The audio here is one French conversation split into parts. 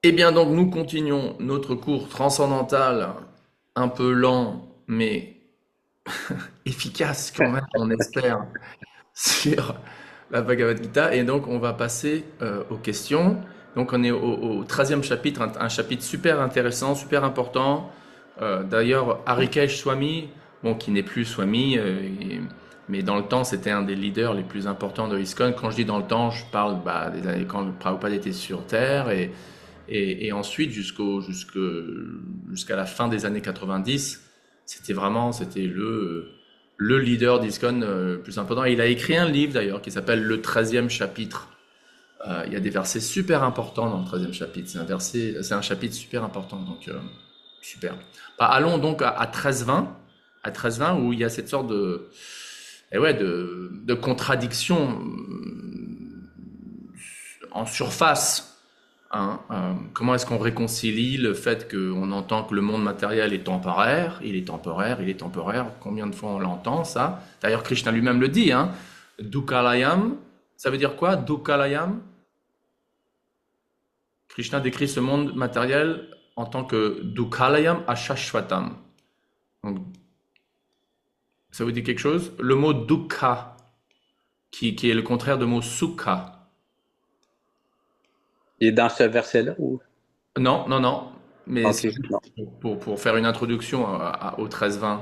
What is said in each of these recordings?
Eh bien donc nous continuons notre cours transcendantal, un peu lent, mais efficace quand même, on espère, sur la Bhagavad Gita. Et donc on va passer aux questions. Donc on est au 13e chapitre, un chapitre super intéressant, super important. D'ailleurs, Harikesh Swami, bon, qui n'est plus Swami, mais dans le temps c'était un des leaders les plus importants de ISKCON. Quand je dis dans le temps, je parle des années quand Prabhupada était sur Terre et ensuite, jusqu'à la fin des années 90, c'était le leader d'ISKCON le plus important. Et il a écrit un livre d'ailleurs qui s'appelle Le 13e chapitre. Il y a des versets super importants dans le 13e chapitre. C'est un chapitre super important, donc super. Bah, allons donc à 13-20, à 13-20 où il y a cette sorte de contradiction en surface. Hein, comment est-ce qu'on réconcilie le fait qu'on entend que le monde matériel est temporaire, il est temporaire, il est temporaire, combien de fois on l'entend ça? D'ailleurs, Krishna lui-même le dit, hein, Dukhalayam, ça veut dire quoi, Dukhalayam? Krishna décrit ce monde matériel en tant que Dukhalayam Ashashvatam. Donc, ça vous dit quelque chose? Le mot Dukha, qui est le contraire de mot Sukha. Il est dans ce verset-là ou? Non, non, non, mais Ok, c'est juste non, pour faire une introduction au 13-20.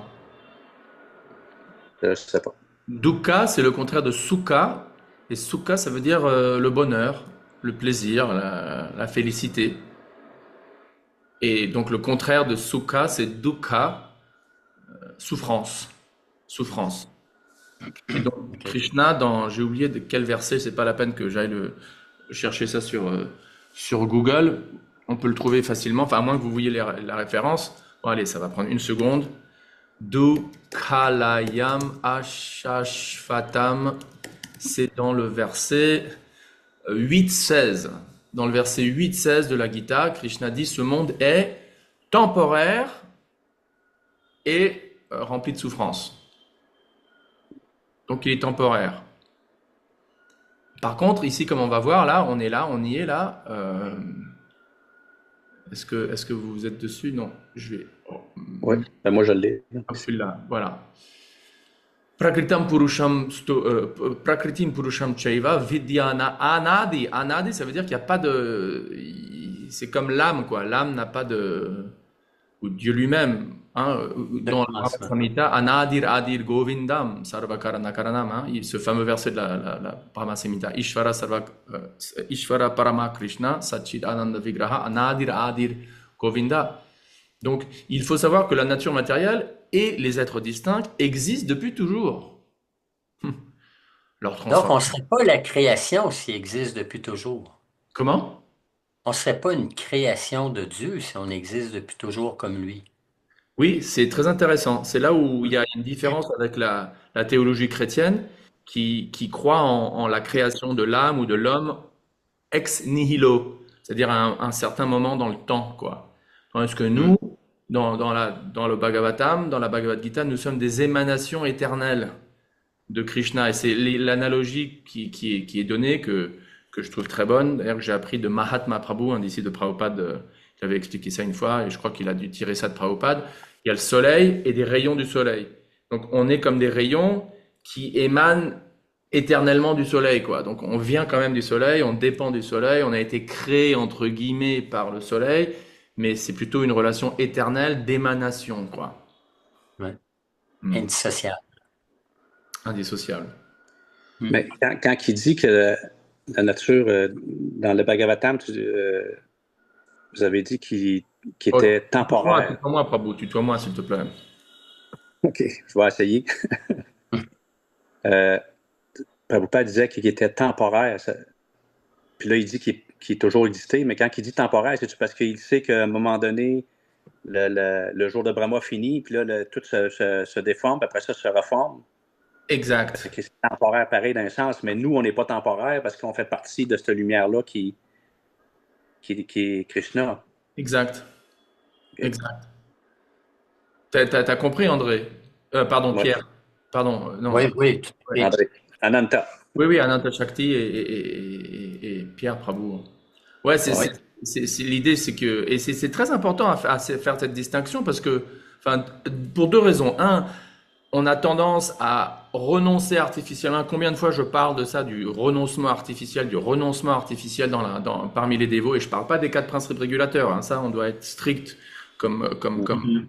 je sais pas. Dukkha, c'est le contraire de sukha. Et sukha, ça veut dire le bonheur, le plaisir, la félicité. Et donc le contraire de sukha, c'est dukkha, souffrance. Souffrance. Et donc Ok. Krishna, j'ai oublié de quel verset, c'est pas la peine que j'aille chercher ça sur Google. On peut le trouver facilement, enfin à moins que vous voyez la référence. Bon allez, ça va prendre une seconde. Dukhalayam ashashvatam. C'est dans le verset 8-16. Dans le verset 8-16 de la Gita, Krishna dit ce monde est temporaire et rempli de souffrance. Donc il est temporaire. Par contre, ici, comme on va voir, là, on est là, on y est là. Est-ce que vous êtes dessus? Non, je vais. Oh, Oui, ben moi je l'ai. hop, celui-là, voilà. Prakritim Purusham Chaiva Vidyana Anadi. Anadi, ça veut dire qu'il n'y a pas de. C'est comme l'âme, quoi. L'âme n'a pas de. Ou Dieu lui-même. Hein, De dans le Brahma commencement. Samhita, Anadir Adir Govindam, Sarvakarana Karanam. Hein, ce fameux verset de la Brahma Samhita. Ishvara Parama Krishna, Satchid Ananda Vigraha, Anadir Adir Govinda. Donc, il faut savoir que la nature matérielle et les êtres distincts existent depuis toujours. Leur Donc, on ne transformation. serait pas la création s'il existe depuis toujours. Comment? On ne serait pas une création de Dieu si on existe depuis toujours comme lui. Oui, c'est très intéressant. C'est là où il y a une différence avec la théologie chrétienne qui croit en la création de l'âme ou de l'homme ex nihilo, c'est-à-dire à un certain moment dans le temps, quoi. Tandis que Hmm. nous, dans le Bhagavatam, dans la Bhagavad Gita, nous sommes des émanations éternelles de Krishna. Et c'est l'analogie qui est donnée que je trouve très bonne. D'ailleurs, que j'ai appris de Mahatma Prabhu, un disciple de Prabhupada, qui avait expliqué ça une fois, et je crois qu'il a dû tirer ça de Prabhupada. Il y a le soleil et des rayons du soleil. Donc, on est comme des rayons qui émanent éternellement du soleil, quoi. Donc, on vient quand même du soleil, on dépend du soleil, on a été créé, entre guillemets, par le soleil, mais c'est plutôt une relation éternelle d'émanation, quoi. Ouais. Hmm. Indissociable. Indissociable. Hmm. Mais quand il dit que la nature, dans le Bhagavatam, vous avez dit qu'il Oh, était tutoie-moi, temporaire. tutoie-moi, Prabhu, tutoie-moi, s'il te plaît. OK, je vais essayer. Euh, Prabhupada disait qu'il était temporaire. Puis là, il dit qu'il est toujours existé, mais quand il dit temporaire, c'est parce qu'il sait qu'à un moment donné, le jour de Brahma finit, puis là, tout se déforme, puis après ça, se reforme. Exact, Fait que c'est temporaire pareil d'un sens, mais nous, on n'est pas temporaire parce qu'on fait partie de cette lumière-là qui est Krishna. exact, OK? exact. T'as compris, André? Pardon, Ouais. Pierre. Pardon, non. Oui, oui, tout à Ouais. fait. André. Ananta. Oui, oui, Ananta Shakti et Pierre Prabhu. Ouais, Ouais. L'idée, c'est que, et c'est très important à faire cette distinction parce que, enfin, pour deux raisons. Un, on a tendance à renoncer artificiellement. Combien de fois je parle de ça, du renoncement artificiel parmi les dévots, et je parle pas des quatre principes régulateurs, hein. Ça, on doit être strict comme, comme, comme, Mhm.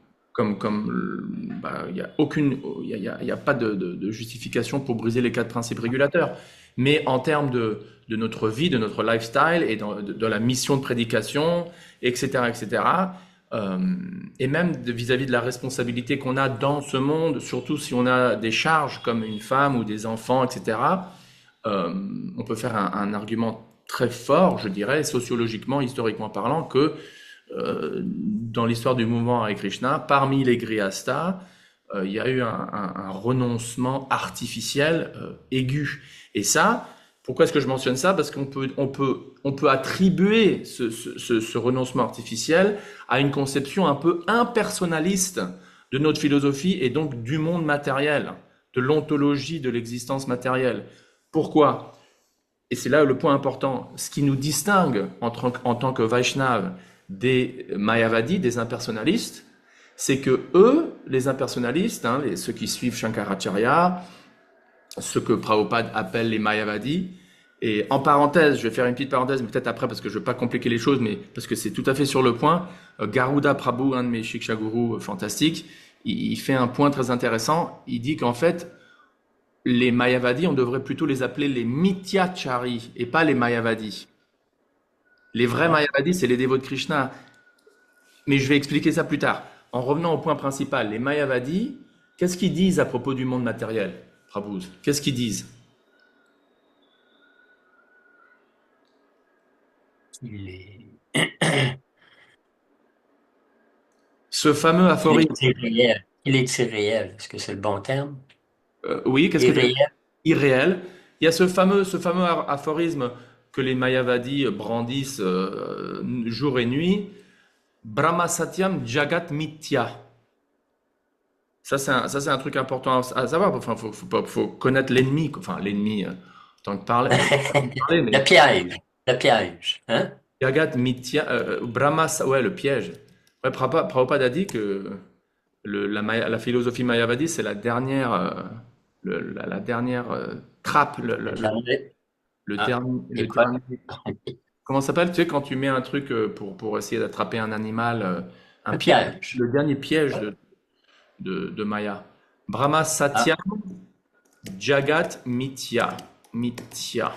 il y a aucune, il y a pas de justification pour briser les quatre principes régulateurs. Mais en termes de notre vie, de notre lifestyle et de la mission de prédication, etc., etc., euh, et même vis-à-vis de la responsabilité qu'on a dans ce monde, surtout si on a des charges comme une femme ou des enfants, etc., euh, on peut faire un argument très fort, je dirais, sociologiquement, historiquement parlant, que dans l'histoire du mouvement Hare Krishna, parmi les grihastas, il y a eu un renoncement artificiel aigu. Et ça, pourquoi est-ce que je mentionne ça? Parce on peut attribuer ce renoncement artificiel à une conception un peu impersonnaliste de notre philosophie et donc du monde matériel, de l'ontologie de l'existence matérielle. Pourquoi? Et c'est là le point important. Ce qui nous distingue en tant que Vaishnav des Mayavadis, des impersonnalistes, c'est que eux, les impersonnalistes, hein, ceux qui suivent Shankaracharya, ceux que Prabhupada appelle les Mayavadis, et en parenthèse, je vais faire une petite parenthèse, mais peut-être après parce que je ne veux pas compliquer les choses, mais parce que c'est tout à fait sur le point. Garuda Prabhu, un de mes Shiksha Gurus fantastiques, il fait un point très intéressant. Il dit qu'en fait, les Mayavadis, on devrait plutôt les appeler les Mityacharis et pas les Mayavadis. Les vrais Ah, Mayavadis, c'est les dévots de Krishna. Mais je vais expliquer ça plus tard. En revenant au point principal, les Mayavadis, qu'est-ce qu'ils disent à propos du monde matériel, Prabhu? Qu'est-ce qu'ils disent? il est, Ce fameux il aphorisme, est irréel. Il est irréel. Est-ce que c'est le bon terme? oui, qu'est-ce que tu as dit? Irréel. Irréel. Il y a ce fameux aphorisme que les Mayavadis brandissent jour et nuit. Brahma Satyam Jagat Mithya. Ça, c'est un truc important à savoir. Enfin, faut connaître l'ennemi, quoi. Enfin, l'ennemi, tant que parler, Le mais piège. Le piège. Hein? Jagat Mithya, Brahma, ouais, le piège. Ouais, Prabhupada a dit que la philosophie mayavadi, c'est la dernière, la dernière trappe, Le piège. Ah, le écoute. dernier. Comment ça s'appelle? Tu sais, quand tu mets un truc pour essayer d'attraper un animal, un Le piège, piège. le dernier piège de Maya. Brahma Ah, Satya Jagat Mithya. Mithya.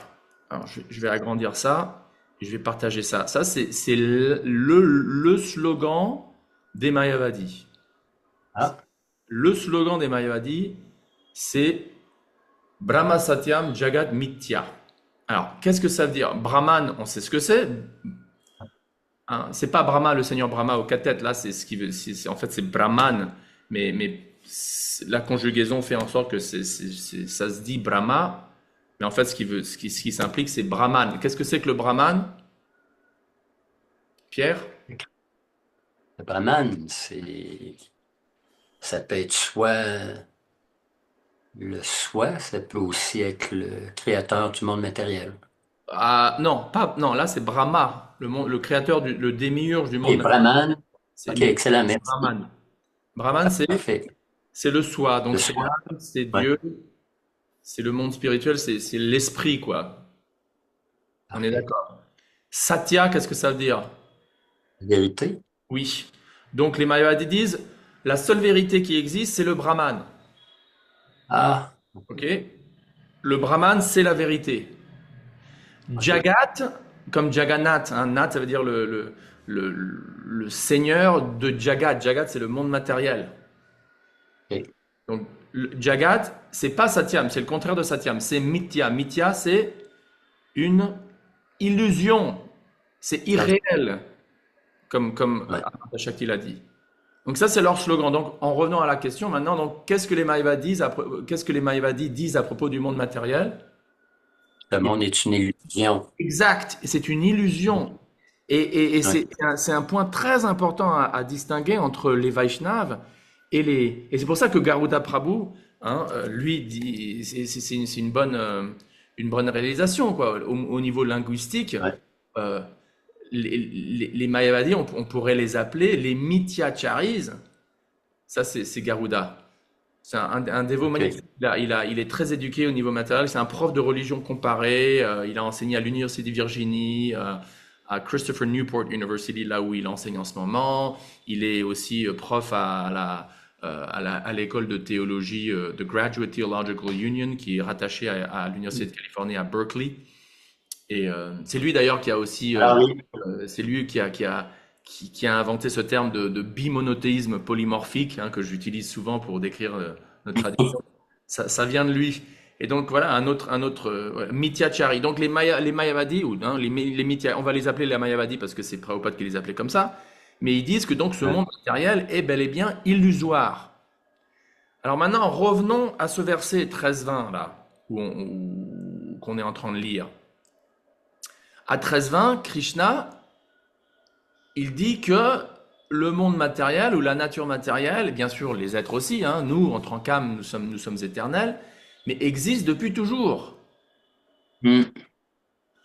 Alors, je vais agrandir ça et je vais partager ça. Ça, c'est le slogan des Mayavadis. ah, Le slogan des Mayavadis, c'est Brahma Satyam Jagat Mithya. Alors, qu'est-ce que ça veut dire? Brahman, on sait ce que c'est. Hein, c'est pas Brahma, le seigneur Brahma aux quatre têtes. Là, c'est ce qui veut. En fait, c'est Brahman. Mais la conjugaison fait en sorte que ça se dit Brahma. Mais en fait, ce qui s'implique, c'est Brahman. Qu'est-ce que c'est que le Brahman, Pierre? le Brahman, ça peut être soit le soi, ça peut aussi être le créateur du monde matériel. Ah, non, non, là, c'est Brahma, le créateur, le démiurge du Et monde. Brahman, C'est ok, mais excellent, c'est merci. Brahman. Brahman, Parfait. c'est le soi. Le Donc, c'est soi. l'âme, c'est Ouais. Dieu, c'est le monde spirituel, c'est l'esprit, quoi. On est Parfait. d'accord. Satya, qu'est-ce que ça veut dire? Vérité. Oui. Donc, les Mayavadis disent, la seule vérité qui existe, c'est le Brahman. Ah, OK? Le Brahman, c'est la vérité. ok. Jagat, comme Jagannath, hein, Nath, ça veut dire le, le seigneur de Jagat. Jagat, c'est le monde matériel. Ok. Donc, Jagat, c'est pas Satyam, c'est le contraire de Satyam, c'est Mithya. Mithya, c'est une illusion, c'est Ouais. irréel, comme Ouais. Shakti l'a dit. Donc ça, c'est leur slogan. Donc, en revenant à la question maintenant, donc, qu'est-ce que les Mayavadis disent à propos du monde matériel? Le monde est une illusion. Exact, c'est une illusion. Et Ouais. c'est un point très important à distinguer entre les Vaishnavas et c'est pour ça que Garuda Prabhu, hein, lui, dit, c'est une bonne réalisation, quoi. Au niveau linguistique, Ouais. euh, les Mayavadis, on pourrait les appeler les Mityacharis. Ça, c'est Garuda. C'est un dévot OK. magnifique. Il est très éduqué au niveau matériel. C'est un prof de religion comparée. Il a enseigné à l'Université de Virginie, à Christopher Newport University, là où il enseigne en ce moment. Il est aussi prof à l'école de théologie de Graduate Theological Union, qui est rattachée à l'Université de Californie à Berkeley. Et c'est lui d'ailleurs qui a aussi, Ah oui. c'est lui qui a inventé ce terme de bimonothéisme polymorphique, hein, que j'utilise souvent pour décrire notre tradition. Ça vient de lui. Et donc voilà voilà, Mithyachari. Donc les Mayavadis, ou hein, les Mithya, on va les appeler les Mayavadis parce que c'est Prabhupada qui les appelait comme ça. Mais ils disent que donc ce Ouais. monde matériel est bel et bien illusoire. Alors maintenant, revenons à ce verset 13-20 là, qu'on est en train de lire. À 13-20, Krishna, il dit que le monde matériel ou la nature matérielle, bien sûr les êtres aussi, hein, nous en tant qu'âme, nous sommes éternels, mais existe depuis toujours. Hmm.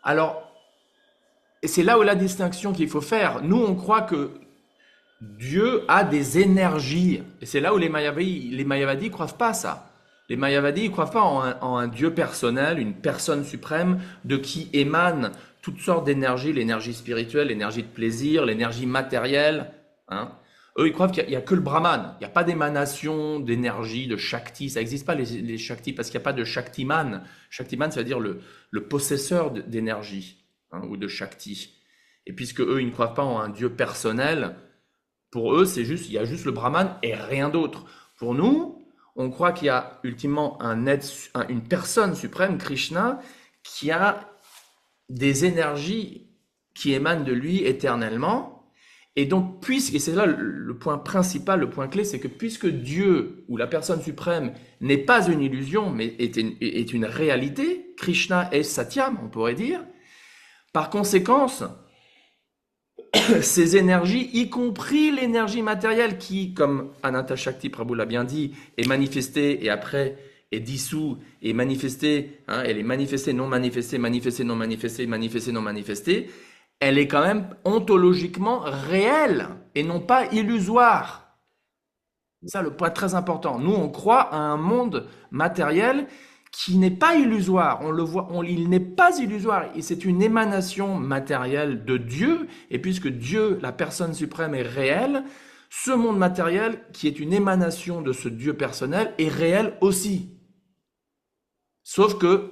Alors, et c'est là où la distinction qu'il faut faire. Nous, on croit que Dieu a des énergies. Et c'est là où les Mayavadis ne croient pas ça. Les Mayavadis ne croient pas en un Dieu personnel, une personne suprême de qui émanent toutes sortes d'énergies, l'énergie spirituelle, l'énergie de plaisir, l'énergie matérielle. Hein. Eux, ils croient qu'il n'y a que le Brahman. Il n'y a pas d'émanation d'énergie, de Shakti. Ça n'existe pas les Shakti parce qu'il n'y a pas de Shaktiman. Shaktiman, ça veut dire le possesseur d'énergie, hein, ou de Shakti. Et puisque eux, ils ne croient pas en un Dieu personnel, pour eux, il y a juste le Brahman et rien d'autre. Pour nous, on croit qu'il y a ultimement une personne suprême, Krishna, qui a des énergies qui émanent de lui éternellement. Et donc, et c'est là le point principal, le point clé, c'est que puisque Dieu ou la personne suprême n'est pas une illusion, mais est une réalité, Krishna est Satyam, on pourrait dire, par conséquent, ces énergies, y compris l'énergie matérielle qui, comme Ananta Shakti Prabhu l'a bien dit, est manifestée et après est dissous et manifestée, hein, elle est manifestée, non manifestée, manifestée, non manifestée, manifestée, non manifestée, elle est quand même ontologiquement réelle et non pas illusoire. C'est ça le point très important. Nous, on croit à un monde matériel qui n'est pas illusoire. On le voit, il n'est pas illusoire. Et c'est une émanation matérielle de Dieu. Et puisque Dieu, la personne suprême, est réelle, ce monde matériel, qui est une émanation de ce Dieu personnel, est réel aussi. Sauf que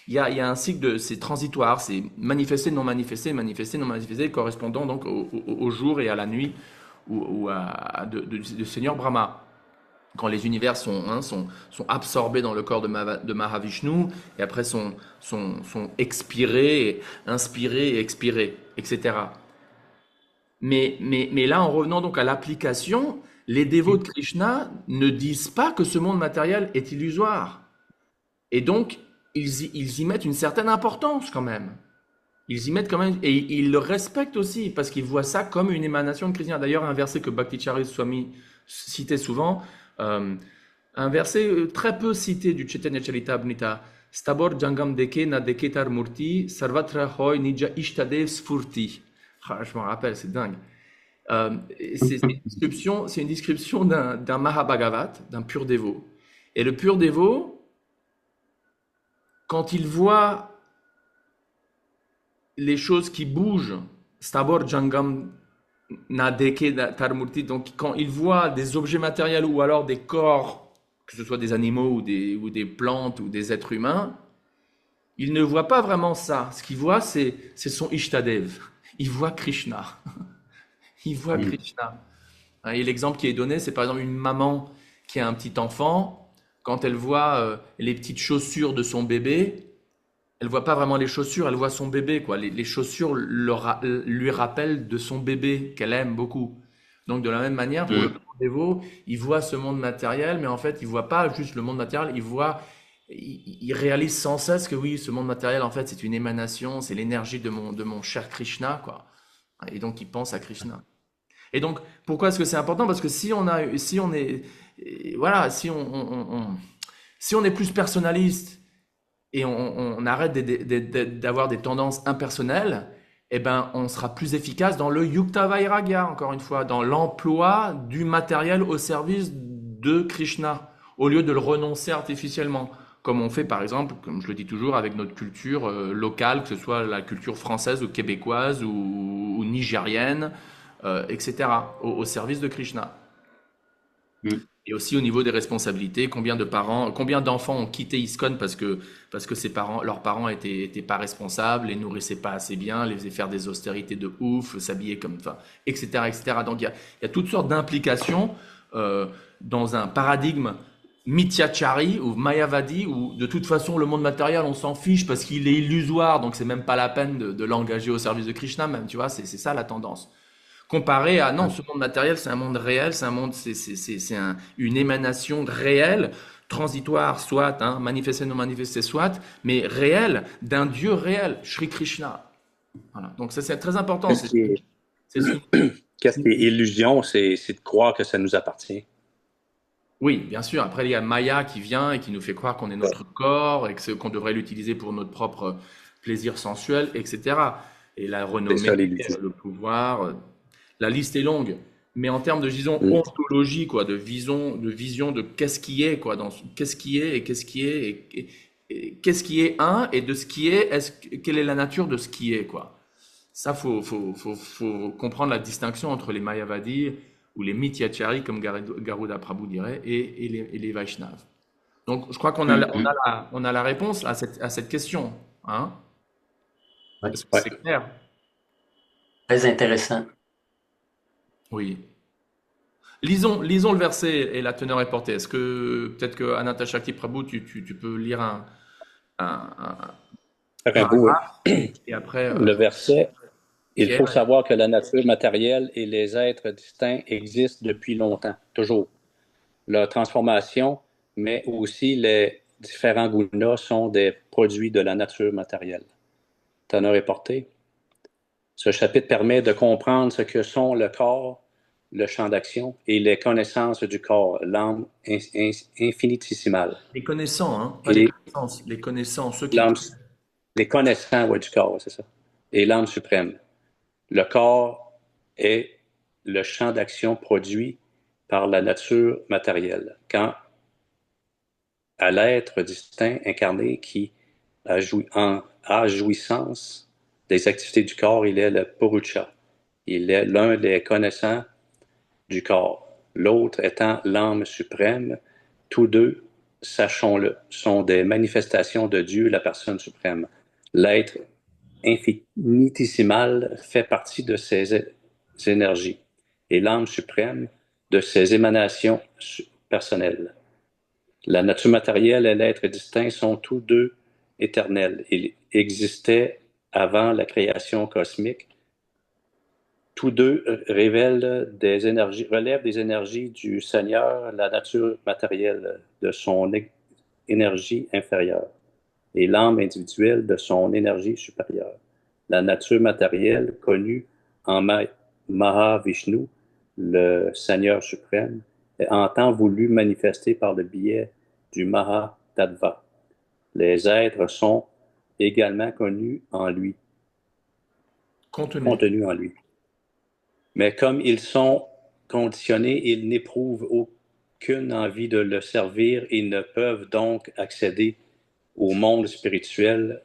il y a un cycle c'est transitoire, c'est manifesté, non manifesté, manifesté, non manifesté, correspondant donc au jour et à la nuit de Seigneur Brahma. Quand les univers sont absorbés dans le corps de Mahavishnu, et après sont expirés, inspirés et expirés, etc. Mais là, en revenant donc à l'application, les dévots de Krishna ne disent pas que ce monde matériel est illusoire. Et donc, ils y mettent une certaine importance quand même. Ils y mettent quand même, et ils le respectent aussi, parce qu'ils voient ça comme une émanation de Krishna. D'ailleurs, un verset que Bhakti-Charis Swami citait souvent, un verset très peu cité du Chaitanya Charitamrita, Stabor Jangam Deke na Deketar Murti, Sarvatra Hoy Nija Ishtadev Sfurti. Ah, je m'en rappelle, c'est dingue. C'est une description d'un Mahabhagavat, d'un pur dévot. Et le pur dévot, quand il voit les choses qui bougent, Stabor Jangam Nadeke Tarmurti, donc quand il voit des objets matériels ou alors des corps, que ce soit des animaux ou des plantes ou des êtres humains, il ne voit pas vraiment ça. Ce qu'il voit, c'est son Ishtadev. Il voit Krishna. Il voit Krishna. Et l'exemple qui est donné, c'est par exemple une maman qui a un petit enfant, quand elle voit les petites chaussures de son bébé, elle voit pas vraiment les chaussures, elle voit son bébé, quoi. Les chaussures lui rappellent de son bébé qu'elle aime beaucoup. Donc de la même manière, pour le dévot, il voit ce monde matériel, mais en fait, il voit pas juste le monde matériel, il réalise sans cesse que oui, ce monde matériel, en fait, c'est une émanation, c'est l'énergie de mon cher Krishna, quoi. Et donc, il pense à Krishna. Et donc, pourquoi est-ce que c'est important? Parce que si on est plus personnaliste et on arrête d'avoir des tendances impersonnelles, eh ben, on sera plus efficace dans le Yukta Vairagya, encore une fois, dans l'emploi du matériel au service de Krishna, au lieu de le renoncer artificiellement, comme on fait par exemple, comme je le dis toujours, avec notre culture locale, que ce soit la culture française ou québécoise ou nigérienne, etc., au service de Krishna. Mm. Et aussi au niveau des responsabilités, combien de parents, combien d'enfants ont quitté ISKCON parce que leurs parents étaient pas responsables, les nourrissaient pas assez bien, les faisaient faire des austérités de ouf, s'habiller comme, enfin, etc., etc. Donc il y a toutes sortes d'implications euh, dans un paradigme Mithyachari ou Mayavadi où de toute façon le monde matériel on s'en fiche parce qu'il est illusoire, donc c'est même pas la peine de l'engager au service de Krishna même, tu vois, c'est ça la tendance. Comparé à non, Ouais. ce monde matériel, c'est un monde réel, c'est un monde, une émanation réelle, transitoire, soit, hein, manifestée, non manifestée, soit, mais réelle, d'un Dieu réel, Shri Krishna. Voilà. Donc ça, c'est très important. Qu'est-ce qui est, C'est ce- qu'est-ce qui est illusion? C'est de croire que ça nous appartient. Oui, bien sûr. Après, il y a Maya qui vient et qui nous fait croire qu'on est notre corps et qu'on devrait l'utiliser pour notre propre plaisir sensuel, etc. Et la C'est renommée, ça l'illusion. le pouvoir, la liste est longue. Mais en termes de, disons, Mm. ontologie, quoi, de vision de qu'est-ce qui est, quoi, qu'est-ce qui est et qu'est-ce qui est et qu'est-ce qui est un et de ce qui est, quelle est la nature de ce qui est, quoi. Ça, faut comprendre la distinction entre les Mayavadis ou les Mithyachari, comme Garuda Prabhu dirait, et les Vaishnavas. Donc, je crois qu'on a, Mm, mm. on a la réponse à cette question. Hein? Ouais. Est-ce que Ouais. c'est clair? Très intéressant. Oui. Lisons le verset et la teneur est portée. Est-ce que peut-être que Ananta Shakti Prabhu, tu peux lire un Faire un bout, paragraphe et après le verset. Il faut Pierre. savoir que la nature matérielle et les êtres distincts existent depuis longtemps, toujours. Leur transformation, mais aussi les différents gunas sont des produits de la nature matérielle. Teneur est portée. Ce chapitre permet de comprendre ce que sont le corps, le champ d'action et les connaissances du corps, l'âme infinitissimale. Les connaissants, hein, pas Et les connaissants, ceux qui l'âme, connaissent. les connaissants ouais, du corps, c'est ça. Et l'âme suprême. Le corps est le champ d'action produit par la nature matérielle. Quant à l'être distinct incarné qui a jouissance des activités du corps, il est le Purusha. Il est l'un des connaissants du corps. L'autre étant l'âme suprême, tous deux, sachons-le, sont des manifestations de Dieu, la personne suprême. L'être infinitésimal fait partie de ces énergies et l'âme suprême de ses émanations personnelles. La nature matérielle et l'être distinct sont tous deux éternels. Ils existaient avant la création cosmique. Tous deux relèvent des énergies du Seigneur, la nature matérielle de son énergie inférieure et l'âme individuelle de son énergie supérieure. La nature matérielle connue en Mahavishnu, le Seigneur suprême, est en temps voulu manifestée par le biais du Mahatattva. Les êtres sont également connus en lui, Contenu. contenus en lui. Mais comme ils sont conditionnés, ils n'éprouvent aucune envie de le servir et ne peuvent donc accéder au monde spirituel.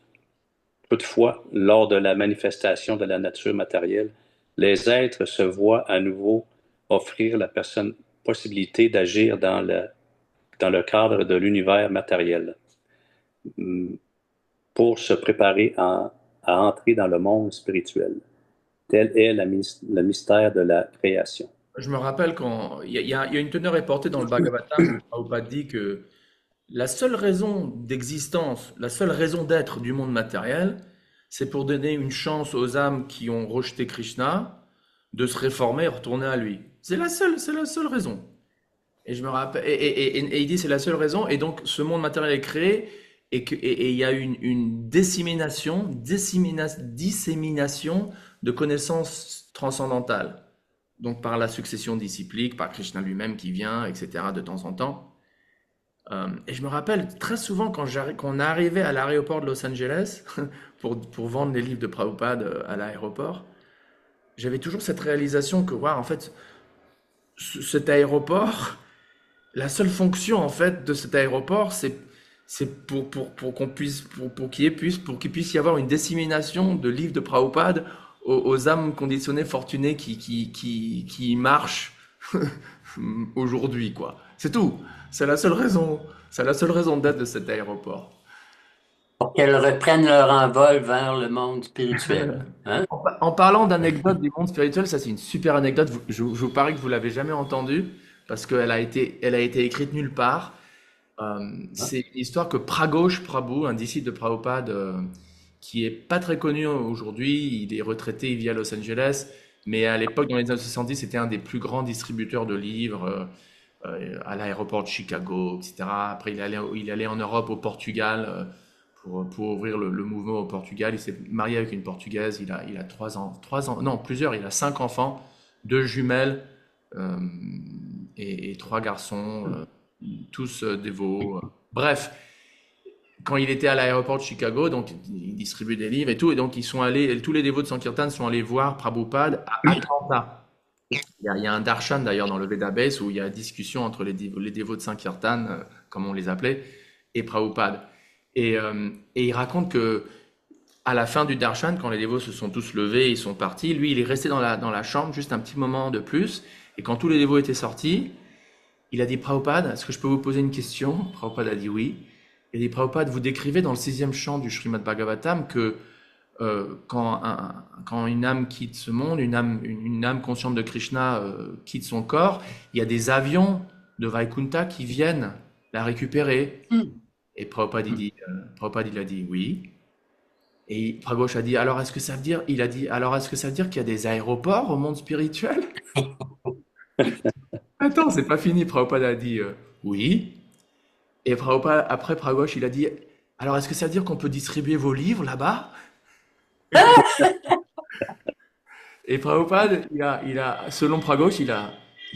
Toutefois, lors de la manifestation de la nature matérielle, les êtres se voient à nouveau offrir la possibilité d'agir dans le cadre de l'univers matériel pour se préparer à entrer dans le monde spirituel. Tel est le mystère de la création. Je me rappelle quand il y a une teneur est portée dans le Bhagavatam où Prabhupada dit que la seule raison d'existence, la seule raison d'être du monde matériel, c'est pour donner une chance aux âmes qui ont rejeté Krishna de se réformer et retourner à lui. C'est la seule raison. Et je me rappelle, et il dit c'est la seule raison. Et donc ce monde matériel est créé et il y a une dissémination de connaissances transcendantales. Donc par la succession disciplique, par Krishna lui-même qui vient, etc. de temps en temps. Et je me rappelle très souvent quand on arrivait à l'aéroport de Los Angeles pour vendre les livres de Prabhupada à l'aéroport, j'avais toujours cette réalisation que, waouh, en fait, cet aéroport, la seule fonction en fait de cet aéroport, c'est pour qu'on puisse pour qu'il puisse y avoir une dissémination de livres de Prabhupada aux âmes conditionnées fortunées qui y marchent aujourd'hui, quoi. C'est tout. C'est la seule raison. C'est la seule raison d'être de cet aéroport. Pour qu'elles reprennent leur envol vers le monde spirituel. Hein? En parlant d'anecdotes du monde spirituel, ça c'est une super anecdote. Je vous parie que vous l'avez jamais entendue parce elle a été écrite nulle part. C'est une histoire que Pragosh Prabhu, un disciple de Prabhupada, qui est pas très connu aujourd'hui, il est retraité, il vit à Los Angeles, mais à l'époque, dans les années 70, c'était un des plus grands distributeurs de livres à l'aéroport de Chicago, etc. Après, il est allé en Europe, au Portugal, pour ouvrir le mouvement au Portugal. Il s'est marié avec une Portugaise, il a 3 ans, non, plusieurs, il a 5 enfants, 2 jumelles euh, et 3 garçons, tous dévots. Bref, quand il était à l'aéroport de Chicago, donc il distribue des livres et tout, et donc ils sont allés, tous les dévots de Sankirtan sont allés voir Prabhupada à Atlanta. Il y a un darshan d'ailleurs dans le Vedabase où il y a discussion entre les dévots de Sankirtan, comme on les appelait, et Prabhupada. Et il raconte que à la fin du darshan, quand les dévots se sont tous levés, ils sont partis, lui il est resté dans la chambre juste un petit moment de plus, et quand tous les dévots étaient sortis, il a dit Prabhupada, est-ce que je peux vous poser une question? Prabhupada a dit oui. Il a dit Prabhupada, vous décrivez dans le 6e chant du Srimad Bhagavatam que quand une âme quitte ce monde, une âme consciente de Krishna quitte son corps, il y a des avions de Vaikuntha qui viennent la récupérer. Et Prabhupada il a dit oui. Et Pragosh a dit alors est-ce que ça veut dire, il a dit alors est-ce que ça veut dire qu'il y a des aéroports au monde spirituel? Attends, c'est pas fini. Prabhupada a dit oui. Et Prabhupada, après Pragosh, il a dit alors est-ce que ça veut dire qu'on peut distribuer vos livres là-bas? Et Prabhupada, selon Pragosh, il a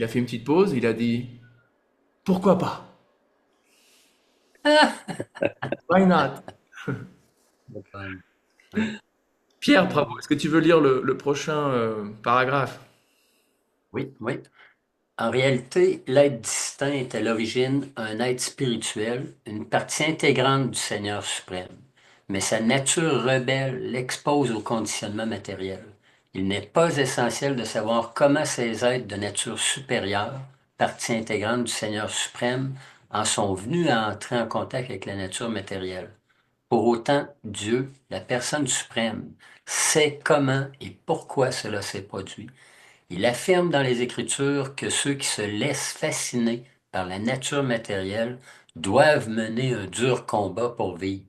fait une petite pause. Il a dit pourquoi pas? Why not? Pierre, bravo. Est-ce que tu veux lire le prochain paragraphe? Oui, oui. En réalité, l'être distinct est à l'origine un être spirituel, une partie intégrante du Seigneur suprême. Mais sa nature rebelle l'expose au conditionnement matériel. Il n'est pas essentiel de savoir comment ces êtres de nature supérieure, partie intégrante du Seigneur suprême, en sont venus à entrer en contact avec la nature matérielle. Pour autant, Dieu, la personne suprême, sait comment et pourquoi cela s'est produit. Il affirme dans les Écritures que ceux qui se laissent fasciner par la nature matérielle doivent mener un dur combat pour vivre.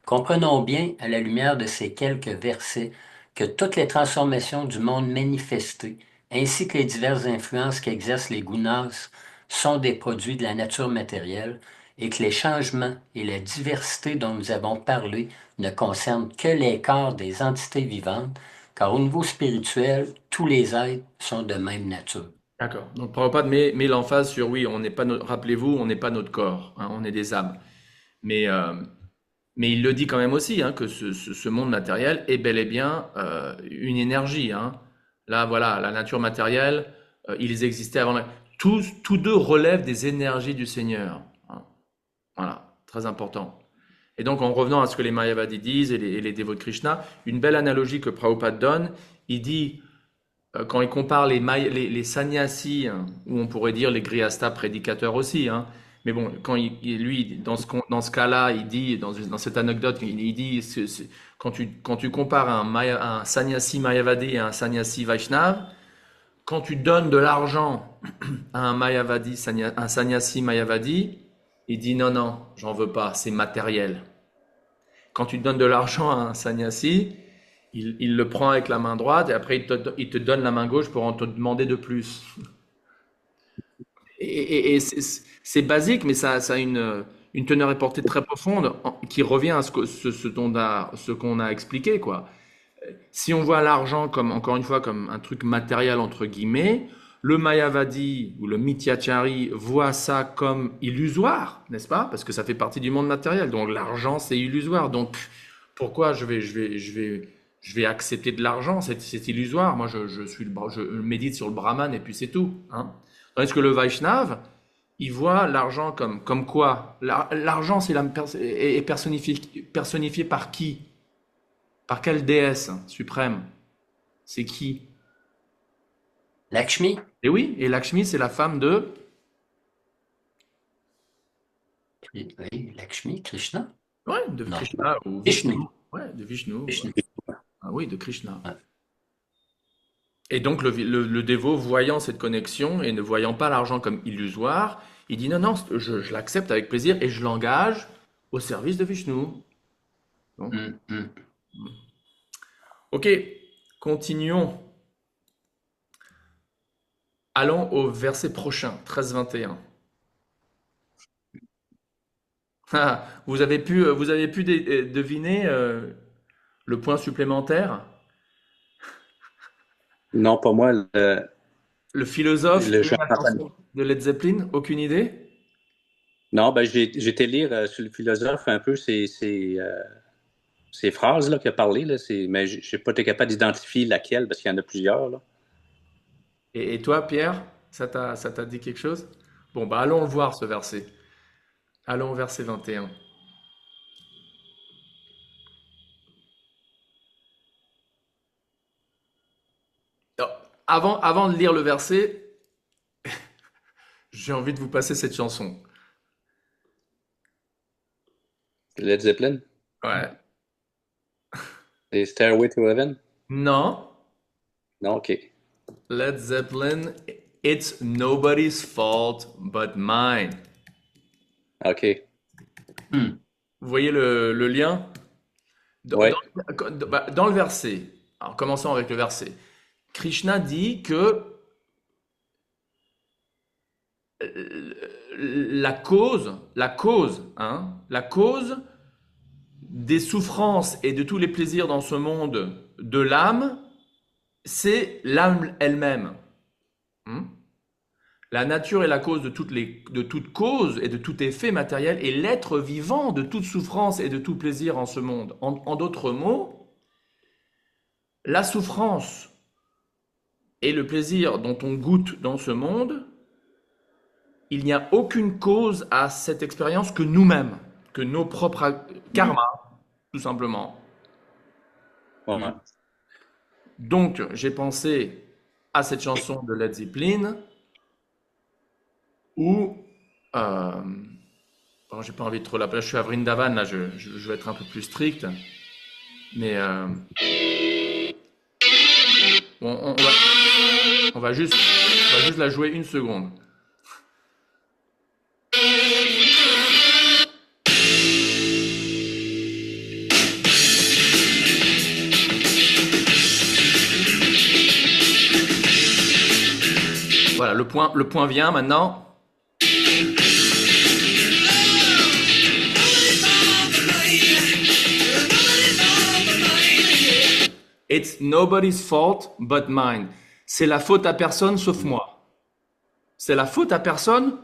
Comprenons bien, à la lumière de ces quelques versets, que toutes les transformations du monde manifesté, ainsi que les diverses influences qu'exercent les gunas, sont des produits de la nature matérielle et que les changements et la diversité dont nous avons parlé ne concernent que les corps des entités vivantes, car au niveau spirituel, tous les êtres sont de même nature. D'accord. Donc Prabhupada met l'emphase sur oui, on n'est pas rappelez-vous, on n'est pas notre corps, hein, on est des âmes. Mais, euh, mais il le dit quand même aussi, hein, que ce monde matériel est bel et bien une énergie, hein. Là, voilà, la nature matérielle, ils existaient avant. Tous deux relèvent des énergies du Seigneur, hein. Voilà, très important. Et donc, en revenant à ce que les Mayavadis disent et les dévots de Krishna, une belle analogie que Prabhupada donne, il dit, quand il compare les sannyasis, hein, ou on pourrait dire les grihastas prédicateurs aussi, hein, mais bon, lui, dans ce cas-là, il dit, dans cette anecdote, il dit, quand tu compares un sannyasi Mayavadi et un sannyasi Vaishnav, quand tu donnes de l'argent à un sannyasi Mayavadi, il dit non, non, j'en veux pas, c'est matériel. Quand tu donnes de l'argent à un sannyasi, il le prend avec la main droite et après il te donne la main gauche pour en te demander de plus. Et c'est basique, mais ça a une teneur et portée très profonde qui revient à ce qu'on a expliqué, quoi. Si on voit l'argent comme, encore une fois, comme un truc matériel entre guillemets, Le Mayavadi ou le Mityachari voit ça comme illusoire, n'est-ce pas? Parce que ça fait partie du monde matériel. Donc l'argent, c'est illusoire. Donc pourquoi je vais accepter de l'argent? C'est illusoire. Moi, je médite sur le Brahman et puis c'est tout, hein. Tandis que le Vaishnav, il voit l'argent comme quoi? L'argent, est personnifié par qui? Par quelle déesse suprême? C'est qui? Lakshmi? Et oui, et Lakshmi, c'est la femme de... Oui, Lakshmi, Krishna? Ouais, de Non. Krishna ou Vishnu. Vishnu. Ouais, de Vishnu. Vishnu. Ah oui, de Krishna. Ouais. Et donc le dévot, voyant cette connexion et ne voyant pas l'argent comme illusoire, il dit non, non, je l'accepte avec plaisir et je l'engage au service de Vishnu. Bon. Ok, continuons. Allons au verset prochain, 13-21. Ah, vous avez pu deviner le point supplémentaire? Non, pas moi. Le philosophe Le et jeu la chanson de Led Zeppelin? Aucune idée? Non, ben j'ai été lire sur le philosophe un peu ces phrases là qu'il a parlé, là, mais j'ai pas été capable d'identifier laquelle, parce qu'il y en a plusieurs. Là. Et toi, Pierre, ça t'a dit quelque chose? Bon, bah allons le voir ce verset. Allons au verset 21. Alors, avant de lire le verset, j'ai envie de vous passer cette chanson. Led Zeppelin Ouais. et Stairway to Heaven? Non, Non, OK. Led Zeppelin, It's Nobody's Fault But Mine. OK. Vous voyez le lien? Ouais. Dans le verset, alors commençons avec le verset. Krishna dit que la cause des souffrances et de tous les plaisirs dans ce monde de l'âme, c'est l'âme elle-même. Hmm. La nature est la cause de toute cause et de tout effet matériel et l'être vivant de toute souffrance et de tout plaisir en ce monde. En d'autres mots, la souffrance et le plaisir dont on goûte dans ce monde, il n'y a aucune cause à cette expérience que nous-mêmes, que nos propres karmas, tout simplement. Ouais. Donc, j'ai pensé à cette chanson de Led Zeppelin où, bon, j'ai pas envie de trop l'appeler, je suis à Vrindavan, là, je vais être un peu plus strict, mais bon, on va juste la jouer une seconde. Voilà, le point vient maintenant. It's nobody's fault but mine. C'est la faute à personne sauf moi. C'est la faute à personne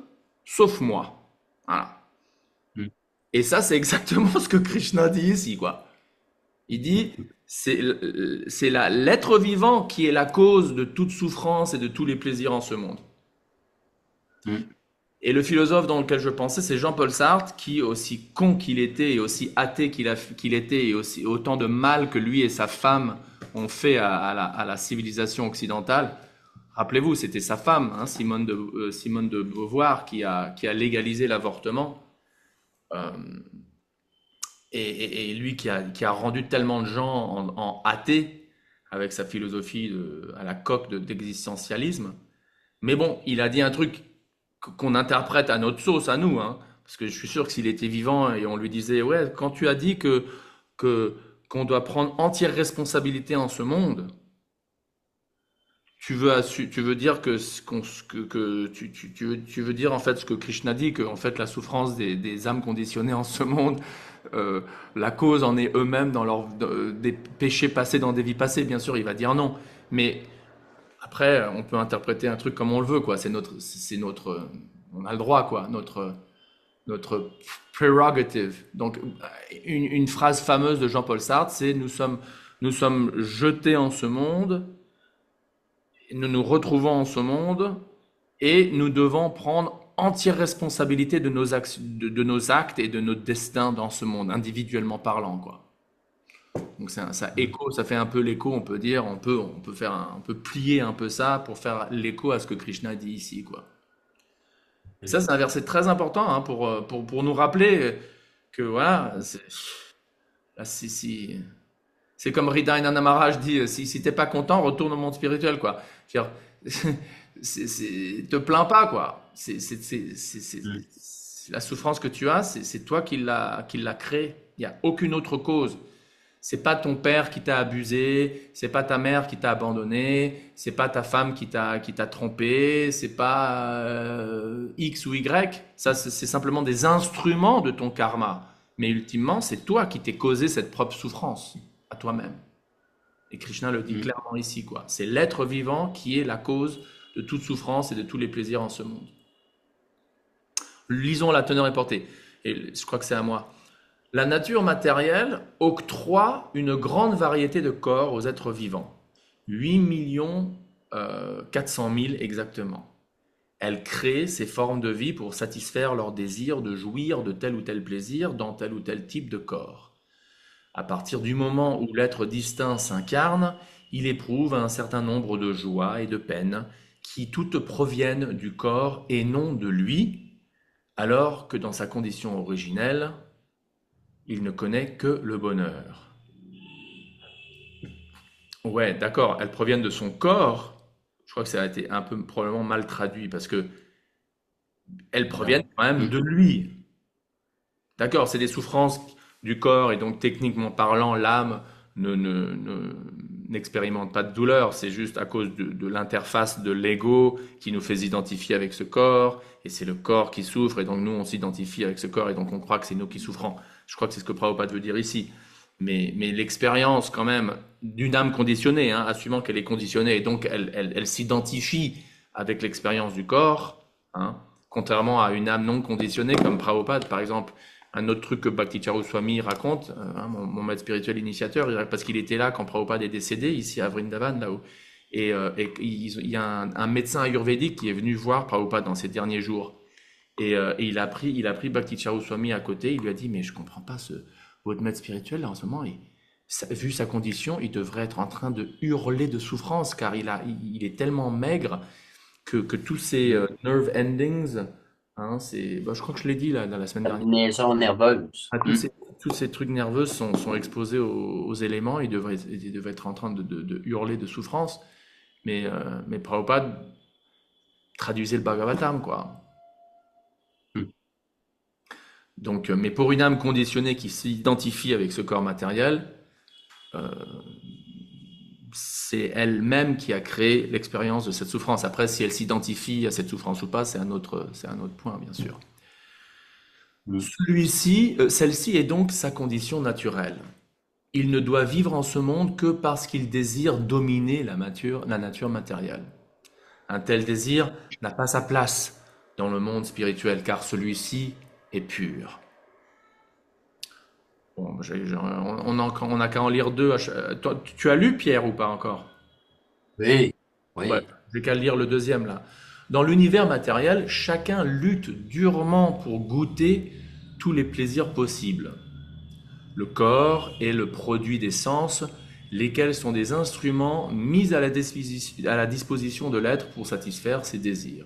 sauf moi. Voilà. Et ça, c'est exactement ce que Krishna dit ici, quoi. Il dit, c'est l'être vivant qui est la cause de toute souffrance et de tous les plaisirs en ce monde. Et le philosophe dans lequel je pensais, c'est Jean-Paul Sartre, qui, aussi con qu'il était et aussi athée qu'il était, et aussi autant de mal que lui et sa femme ont fait à la civilisation occidentale. Rappelez-vous, c'était sa femme, hein, Simone de Beauvoir, qui a légalisé l'avortement. Et lui qui a rendu tellement de gens en athées avec sa philosophie à la coque d'existentialisme. Mais bon, il a dit un truc qu'on interprète à notre sauce, à nous, hein, parce que je suis sûr que s'il était vivant et on lui disait, ouais, quand tu as dit qu'on doit prendre entière responsabilité en ce monde, tu veux dire tu veux dire en fait ce que Krishna dit, que en fait la souffrance des âmes conditionnées en ce monde, la cause en est eux-mêmes des péchés passés dans des vies passées. Bien sûr, il va dire non, mais Après, on peut interpréter un truc comme on le veut, quoi. On a le droit, quoi. Notre prerogative. Donc, une phrase fameuse de Jean-Paul Sartre, c'est nous sommes jetés en ce monde, nous nous retrouvons en ce monde, et nous devons prendre entière responsabilité de de nos actes et de notre destin dans ce monde, individuellement parlant, quoi. Donc ça fait un peu l'écho, on peut dire, on peut plier un peu ça pour faire l'écho à ce que Krishna dit ici, quoi. Et ça, c'est un verset très important, hein, pour nous rappeler que voilà, là, c'est comme Hridayananda Maharaj dit, si t'es pas content, retourne au monde spirituel, quoi. Je veux dire, te plains pas, quoi. La souffrance que tu as, c'est toi qui l'a créée. Il n'y a aucune autre cause. C'est pas ton père qui t'a abusé, c'est pas ta mère qui t'a abandonné, c'est pas ta femme qui t'a trompé, c'est pas X ou Y. Ça, c'est simplement des instruments de ton karma. Mais ultimement, c'est toi qui t'es causé cette propre souffrance à toi-même. Et Krishna le dit clairement ici, quoi. C'est l'être vivant qui est la cause de toute souffrance et de tous les plaisirs en ce monde. Lisons la teneur et portée. Et je crois que c'est à moi. La nature matérielle octroie une grande variété de corps aux êtres vivants. 8 400 000 exactement. Elle crée ces formes de vie pour satisfaire leur désir de jouir de tel ou tel plaisir dans tel ou tel type de corps. À partir du moment où l'être distinct s'incarne, il éprouve un certain nombre de joies et de peines qui toutes proviennent du corps et non de lui, alors que dans sa condition originelle, il ne connaît que le bonheur. Ouais, d'accord, elles proviennent de son corps. Je crois que ça a été un peu probablement mal traduit parce que elles proviennent quand même de lui. D'accord, c'est des souffrances du corps et donc techniquement parlant, l'âme n'expérimente pas de douleur. C'est juste à cause de l'interface de l'ego qui nous fait identifier avec ce corps et c'est le corps qui souffre et donc nous on s'identifie avec ce corps et donc on croit que c'est nous qui souffrons. Je crois que c'est ce que Prabhupada veut dire ici. Mais l'expérience quand même d'une âme conditionnée, hein, assumant qu'elle est conditionnée et donc elle s'identifie avec l'expérience du corps, hein, contrairement à une âme non conditionnée comme Prabhupada par exemple. Un autre truc que Bhakti Charu Swami raconte, hein, mon maître spirituel initiateur, parce qu'il était là quand Prabhupada est décédé, ici à Vrindavan, là-haut. Et il y a un médecin ayurvédique qui est venu voir Prabhupada dans ces derniers jours. Et il a pris Bhakti Charu Swami à côté, il lui a dit, mais je comprends pas votre maître spirituel, là, en ce moment, vu sa condition, il devrait être en train de hurler de souffrance, car il est tellement maigre que tous ces nerve endings, hein, je crois que je l'ai dit là, dans la semaine dernière. Liaison nerveuse. Ah, tous ces trucs nerveux sont exposés aux éléments, ils devraient être en train de hurler de souffrance. Mais Prabhupada traduisait le Bhagavatam, quoi. Donc, mais pour une âme conditionnée qui s'identifie avec ce corps matériel, c'est elle-même qui a créé l'expérience de cette souffrance. Après, si elle s'identifie à cette souffrance ou pas, c'est un autre point, bien sûr. Celle-ci est donc sa condition naturelle. Il ne doit vivre en ce monde que parce qu'il désire dominer la nature matérielle. Un tel désir n'a pas sa place dans le monde spirituel, car celui-ci est pur. Bon, on n'a qu'à en lire deux. Toi, tu as lu Pierre ou pas encore? Oui, Ouais, oui. j'ai qu'à lire le deuxième là. Dans l'univers matériel, chacun lutte durement pour goûter tous les plaisirs possibles. Le corps est le produit des sens, lesquels sont des instruments mis à la disposition de l'être pour satisfaire ses désirs.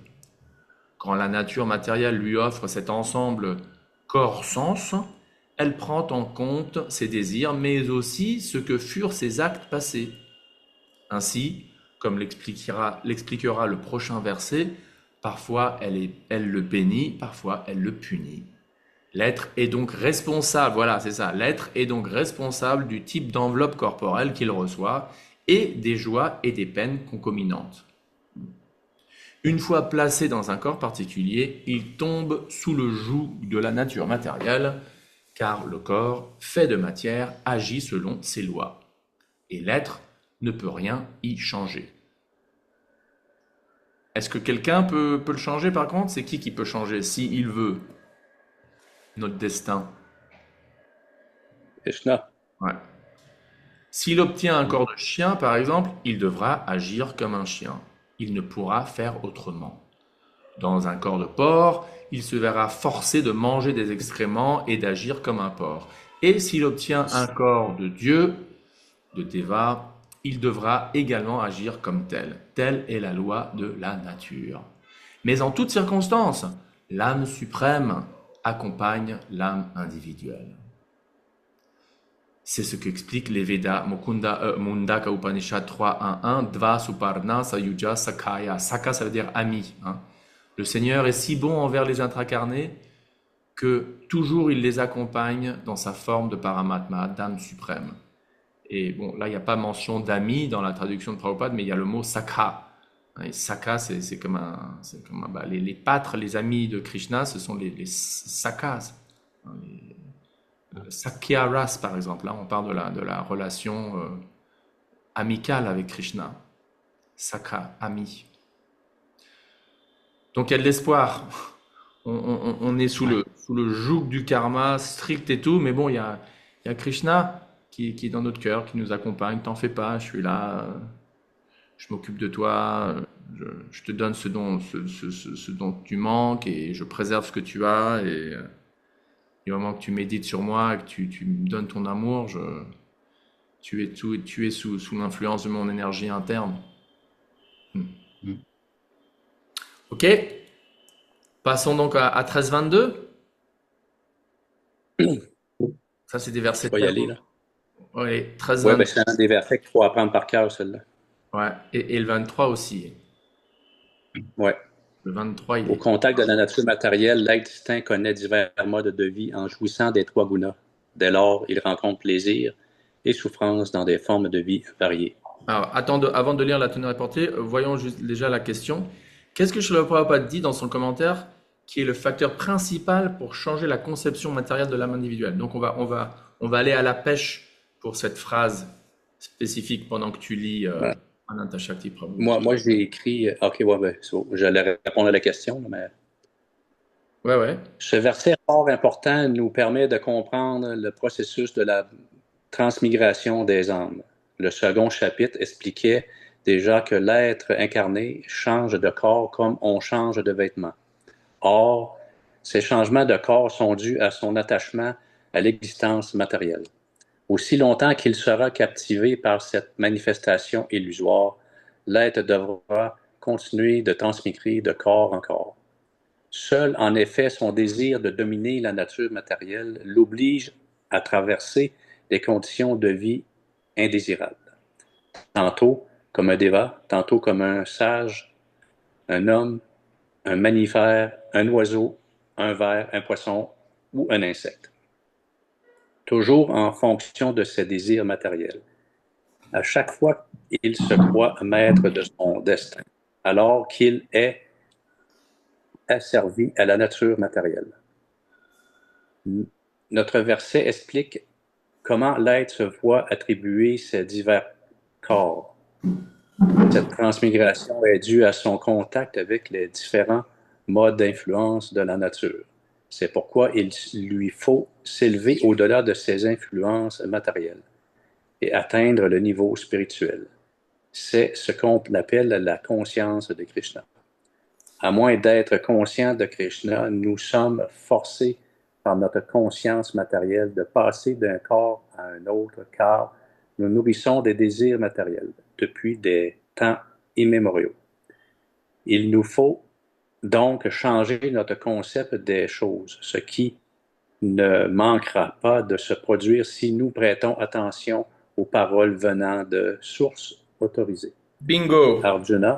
Quand la nature matérielle lui offre cet ensemble corps-sens, elle prend en compte ses désirs, mais aussi ce que furent ses actes passés. Ainsi, comme l'expliquera le prochain verset, parfois elle le bénit, parfois elle le punit. L'être est donc responsable, voilà, c'est ça, l'être est donc responsable du type d'enveloppe corporelle qu'il reçoit et des joies et des peines concomitantes. Une fois placé dans un corps particulier, il tombe sous le joug de la nature matérielle, car le corps, fait de matière, agit selon ses lois. Et l'être ne peut rien y changer. Est-ce que quelqu'un peut le changer par contre? C'est qui peut changer si il veut notre destin? Krishna. Ouais. S'il obtient un corps de chien, par exemple, il devra agir comme un chien. Il ne pourra faire autrement. Dans un corps de porc, il se verra forcé de manger des excréments et d'agir comme un porc. Et s'il obtient un corps de Dieu, de Deva, il devra également agir comme tel. Telle est la loi de la nature. Mais en toutes circonstances, l'âme suprême accompagne l'âme individuelle. C'est ce qu'expliquent les Védas. Mundaka Upanishad 3.1.1, Dva Suparna Sayuja Sakaya. Saka, ça veut dire ami. Hein. Le Seigneur est si bon envers les intracarnés que toujours il les accompagne dans sa forme de Paramatma, d'âme suprême. Et bon, là, il n'y a pas mention d'ami dans la traduction de Prabhupada, mais il y a le mot Sakha. Et Sakha, c'est comme les pâtres, les amis de Krishna, ce sont les Sakhas. Sakyaras, par exemple. Là, on parle de la relation amicale avec Krishna. Sakha, ami. Donc, il y a de l'espoir. On est sous le joug du karma strict et tout, mais bon, il y a Krishna qui est dans notre cœur, qui nous accompagne. T'en fais pas, je suis là, je m'occupe de toi, je te donne ce dont tu manques et je préserve ce que tu as. Et du moment que tu médites sur moi et que tu me donnes ton amour, tu es sous l'influence de mon énergie interne. Ok? Passons donc à 13-22. Ça, c'est des versets Tu vas y aller, là. Oui, Oui, 13-22. ben, c'est un des versets qu'il faut apprendre par cœur, celui-là. Ouais, et le 23 aussi. Ouais. Le 23, il Au est. contact de la nature matérielle, l'être distinct connaît divers modes de vie en jouissant des trois gunas. Dès lors, il rencontre plaisir et souffrance dans des formes de vie variées. Alors, avant de lire la teneur rapportée, voyons juste déjà la question. Qu'est-ce que Srila Prabhupada dit dans son commentaire qui est le facteur principal pour changer la conception matérielle de l'âme individuelle? Donc, on va aller à la pêche pour cette phrase spécifique pendant que tu lis Voilà. Ananta Shakti Prabhu. Moi j'ai écrit. OK, ouais, ben, j'allais répondre à la question, mais Ouais, ouais. ce verset fort important nous permet de comprendre le processus de la transmigration des âmes. Le second chapitre expliquait déjà que l'être incarné change de corps comme on change de vêtements. Or, ces changements de corps sont dus à son attachement à l'existence matérielle. Aussi longtemps qu'il sera captivé par cette manifestation illusoire, l'être devra continuer de transmigrer de corps en corps. Seul, en effet, son désir de dominer la nature matérielle l'oblige à traverser des conditions de vie indésirables. Tantôt comme un déva, tantôt comme un sage, un homme, un mammifère, un oiseau, un ver, un poisson ou un insecte. Toujours en fonction de ses désirs matériels. À chaque fois, il se croit maître de son destin, alors qu'il est asservi à la nature matérielle. Notre verset explique comment l'être se voit attribuer ces divers corps. Cette transmigration est due à son contact avec les différents modes d'influence de la nature. C'est pourquoi il lui faut s'élever au-delà de ces influences matérielles et atteindre le niveau spirituel. C'est ce qu'on appelle la conscience de Krishna. À moins d'être conscient de Krishna, nous sommes forcés par notre conscience matérielle de passer d'un corps à un autre, car nous nourrissons des désirs matériels depuis des temps immémoriaux. Il nous faut donc changer notre concept des choses, ce qui ne manquera pas de se produire si nous prêtons attention aux paroles venant de sources autorisées. Bingo! Arjuna,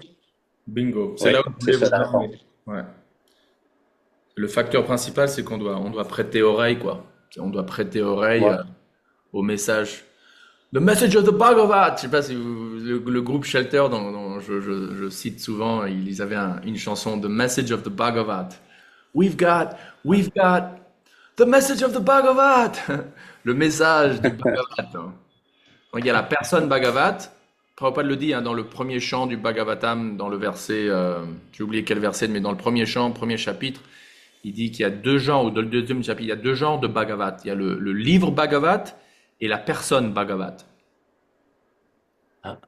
Bingo. C'est oui, là où je c'est voulais ça vous la emmener. Ouais. Le facteur principal, c'est on doit prêter oreille, quoi. On doit prêter oreille ouais. au message. The message of the Bhagavad. Je sais pas si le groupe Shelter, dont je cite souvent, ils avaient une chanson, The Message of the Bhagavad. We've got the message of the Bhagavad. Le message du Bhagavad. Donc, il y a la personne Bhagavat, Prabhupada le dit hein, dans le premier chant du Bhagavatam, dans le verset, j'ai oublié quel verset, mais dans le premier chant, premier chapitre, il dit qu'il y a deux genres, ou dans le deuxième chapitre, il y a deux genres de Bhagavat. Il y a le livre Bhagavat et la personne Bhagavat. Ah,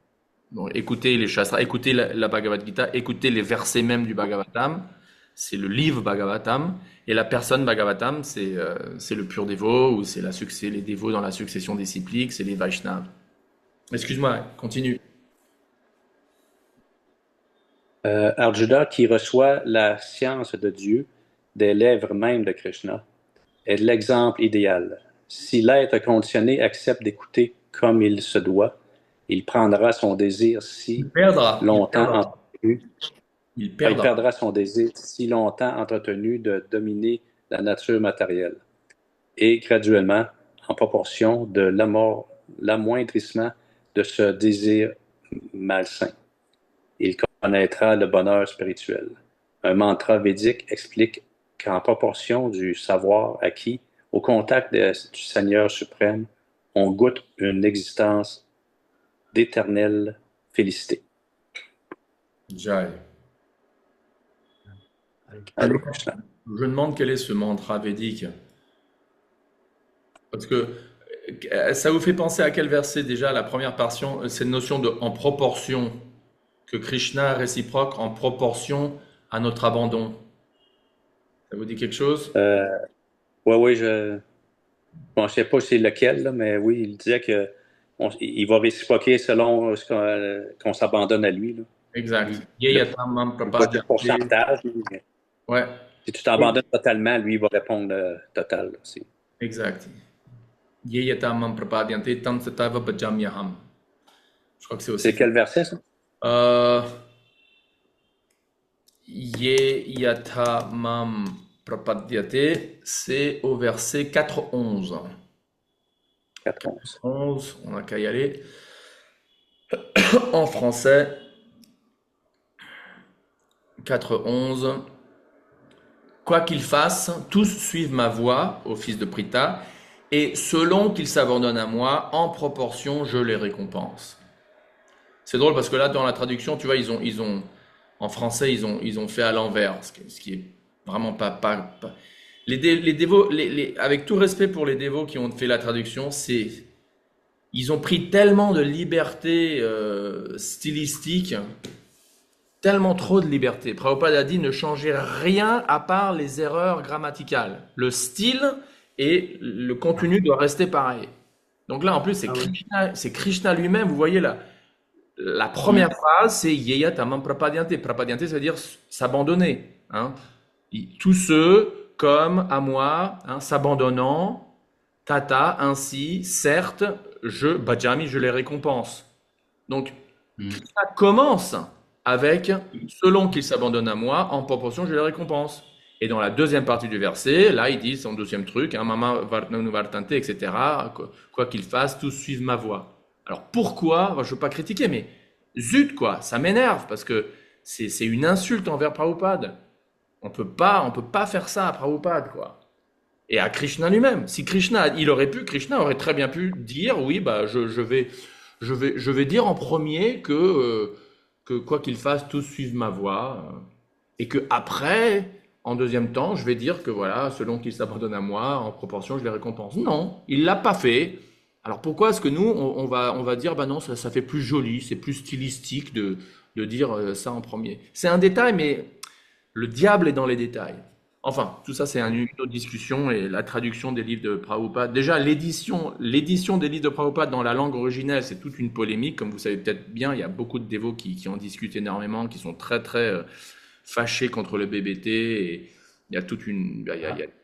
Donc, écoutez les Shastras, écoutez la Bhagavad Gita, écoutez les versets même du Bhagavatam. C'est le livre Bhagavatam. Et la personne Bhagavatam, c'est le pur dévot, ou c'est les dévots dans la succession disciplique, c'est les Vaishnavas. Excuse-moi, continue. Arjuna, qui reçoit la science de Dieu des lèvres même de Krishna, est l'exemple idéal. Si l'être conditionné accepte d'écouter comme il se doit, il prendra son désir si longtemps entretenu. Il perdra son désir si longtemps entretenu de dominer la nature matérielle. Et graduellement, en proportion de l'amoindrissement de ce désir malsain, il connaîtra le bonheur spirituel. Un mantra védique explique qu'en proportion du savoir acquis au contact du Seigneur suprême, on goûte une existence d'éternelle félicité. Jai. Hare Krishna. Je demande quel est ce mantra védique. Parce que ça vous fait penser à quel verset déjà, la première portion, cette notion de en proportion, que Krishna est réciproque en proportion à notre abandon. Ça vous dit quelque chose? Oui, je ne sais pas c'est lequel, là, mais oui, il disait que il va réciproquer selon qu'on s'abandonne à lui. Là. Exact. Yeyatamam Pas de prapadyante. pourcentage, mais Ouais, si tu t'abandonnes totalement, lui, il va répondre total là, aussi. exact. Yeyatamam prapadyante tam satava bhajamyaham. Je crois que c'est aussi. C'est quel verset, ça? Ye yatha mam prapadyate, c'est au verset 4.11. 4.11. 11, on n'a qu'à y aller. En français, 4.11. Quoi qu'ils fassent, tous suivent ma voie, ô fils de Pritha, et selon qu'ils s'abandonnent à moi, en proportion, je les récompense. C'est drôle parce que là, dans la traduction, tu vois, en français, ils ont fait à l'envers, ce qui est vraiment pas. Les dévots, avec tout respect pour les dévots qui ont fait la traduction, ils ont pris tellement de liberté stylistique, tellement trop de liberté. Prabhupada a dit ne changez rien à part les erreurs grammaticales. Le style et le contenu doit rester pareil. Donc là, en plus, c'est Krishna lui-même, vous voyez là. La première phrase, c'est Yeya tamam prapadyante. Prapadyante, ça veut dire s'abandonner. Hein. Tous ceux, comme à moi, hein, s'abandonnant, tata, ainsi, certes, bhajami, je les récompense. Donc, ça commence avec selon qu'ils s'abandonnent à moi, en proportion, je les récompense. Et dans la deuxième partie du verset, là, il dit son deuxième truc, hein, mama vartnanu vartante, etc. Quoi qu'ils fassent, tous suivent ma voie. Alors pourquoi, je ne veux pas critiquer, mais zut quoi, ça m'énerve parce que c'est une insulte envers Prabhupada. On peut pas faire ça à Prabhupada quoi. Et à Krishna lui-même. Si Krishna aurait très bien pu dire oui, bah je vais dire en premier que quoi qu'il fasse, tous suivent ma voie, et que après, en deuxième temps, je vais dire que voilà, selon qu'ils s'abandonnent à moi, en proportion, je les récompense. Non, il l'a pas fait. Alors pourquoi est-ce que nous, on va dire, bah non, ça fait plus joli, c'est plus stylistique de dire ça en premier. C'est un détail, mais le diable est dans les détails. Enfin, tout ça, c'est une autre discussion et la traduction des livres de Prabhupada. Déjà, l'édition des livres de Prabhupada dans la langue originelle, c'est toute une polémique. Comme vous savez peut-être bien, il y a beaucoup de dévots qui en discutent énormément, qui sont très, très fâchés contre le BBT. Et il y a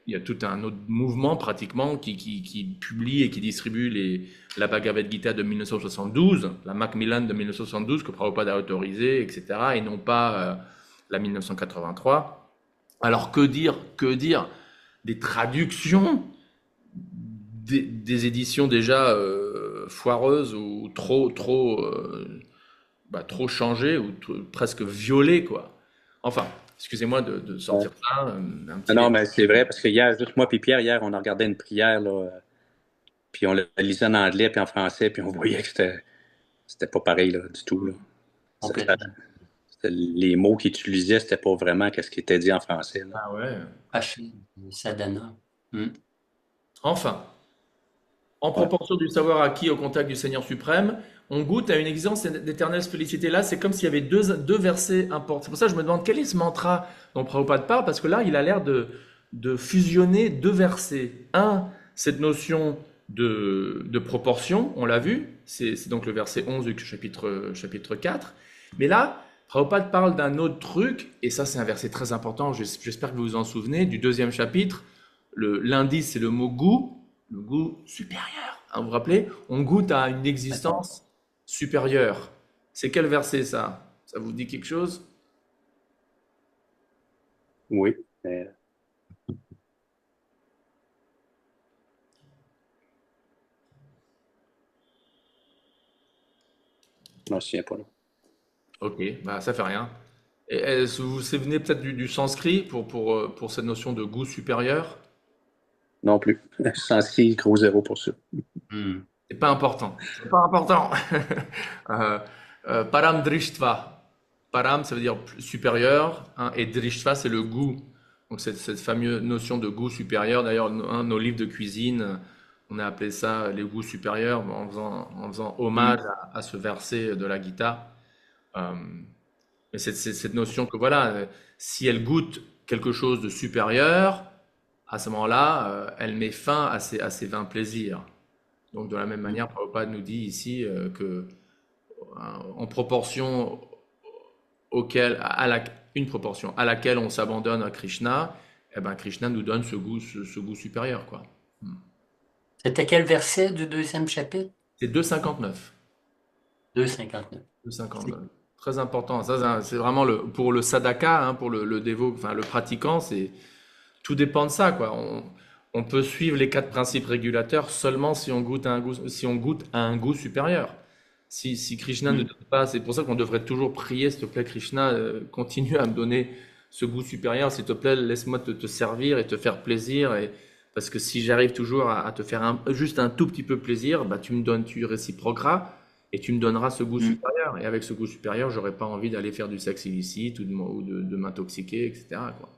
il y a tout un autre mouvement pratiquement qui publie et qui distribue la Bhagavad Gita de 1972, la Macmillan de 1972 que Prabhupada a autorisée, etc. Et non pas la 1983. Alors que dire des traductions des éditions déjà foireuses ou trop changées ou presque violées quoi. Enfin, excusez-moi de sortir ça. Un petit Non, mais c'est vrai parce que hier, juste moi et Pierre, hier, on a regardé une prière là, puis on la lisait en anglais puis en français puis on voyait que c'était pas pareil là, du tout. Là. Complètement. Les mots qu'il utilisait, c'était pas vraiment ce qui était dit en français. Là. Ah ouais. Haché, sadhana. Hmm. Enfin, en Ouais. proportion du savoir acquis au contact du Seigneur suprême, on goûte à une existence d'éternelle félicité. Là, c'est comme s'il y avait deux versets importants. C'est pour ça que je me demande quel est ce mantra dont Prabhupada parle, parce que là, il a l'air de fusionner deux versets. Un, cette notion de proportion, on l'a vu, c'est donc le verset 11 du chapitre 4. Mais là, Prabhupada parle d'un autre truc, et ça c'est un verset très important, j'espère que vous vous en souvenez, du deuxième chapitre. L'indice, c'est le mot goût, le goût supérieur. Hein, vous vous rappelez? On goûte à une existence supérieure. C'est quel verset ça? Ça vous dit quelque chose? Oui. Je m'en souviens pas. Là. Ok, bah ça fait rien. Et est-ce que vous vous souvenez peut-être du sanskrit pour cette notion de goût supérieur? Non plus. Sanskrit, gros zéro pour ça. Hmm. C'est pas important. C'est pas important. Euh, Param Drishtva. Param, ça veut dire supérieur, hein, et Drishtva, c'est le goût. Donc cette fameuse notion de goût supérieur. D'ailleurs, nos livres de cuisine, on a appelé ça les goûts supérieurs en faisant Hmm. hommage à ce verset de la Gita. Euh, mais c'est cette notion que voilà, si elle goûte quelque chose de supérieur, à ce moment-là, elle met fin à ses vains plaisirs. Donc, de la même manière, Prabhupada nous dit ici que en proportion une proportion à laquelle on s'abandonne à Krishna, eh ben Krishna nous donne ce goût supérieur, quoi. C'était quel verset du deuxième chapitre? C'est 2,59. 2,59. 2,59. Très important. Ça, c'est vraiment pour le sadhaka, hein, pour le dévot, enfin le pratiquant, tout dépend de ça, quoi. On peut suivre les quatre principes régulateurs seulement si on goûte à un goût supérieur. Si Krishna ne Hmm. donne pas, c'est pour ça qu'on devrait toujours prier, s'il te plaît, Krishna, continue à me donner ce goût supérieur, s'il te plaît, laisse-moi te servir et te faire plaisir. Parce que si j'arrive toujours à te faire juste un tout petit peu plaisir, bah, tu réciproqueras et tu me donneras ce goût Hmm. supérieur. Et avec ce goût supérieur, j'aurais pas envie d'aller faire du sexe illicite ou de m'intoxiquer, etc., quoi.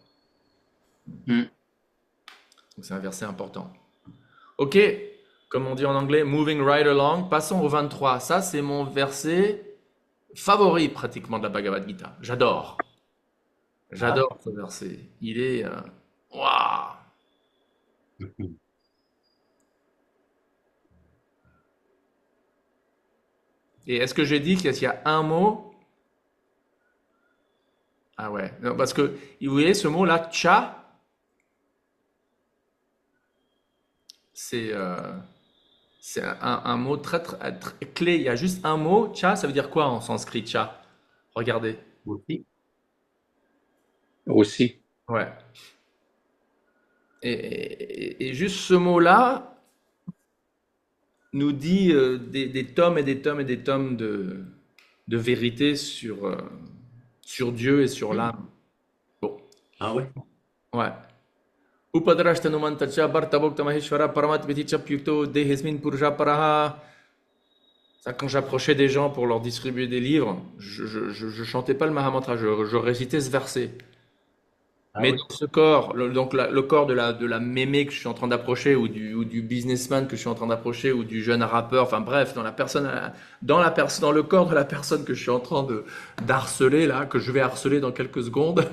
Hmm. Donc c'est un verset important. Ok, comme on dit en anglais, moving right along. Passons au 23. Ça, c'est mon verset favori pratiquement de la Bhagavad Gita. J'adore. Ah. J'adore ce verset. Il est... Waouh! Mhm. Et est-ce que j'ai dit qu'il y a un mot? Ah ouais. Non, parce que, vous voyez, ce mot-là, cha, c'est un mot très, très, très clé. Il y a juste un mot. Cha, ça veut dire quoi en sanskrit, cha? Regardez. Aussi. Aussi. Ouais. Et juste ce mot-là nous dit des tomes et des tomes et des tomes de vérité sur Dieu et sur Hmm. l'âme. Bon, Ah oui. ouais. Upadrashtanumantacha bhartabhokta maheshwara paramatmiti chapyukto dehesmin purja paraha. Ça, quand j'approchais des gens pour leur distribuer des livres, je chantais pas le Mahamantra, je récitais ce verset. Ah Mais oui. dans ce corps, donc le corps de la mémé que je suis en train d'approcher, ou du businessman que je suis en train d'approcher, ou du jeune rappeur, enfin bref, dans le corps de la personne que je suis en train d'harceler là, que je vais harceler dans quelques secondes,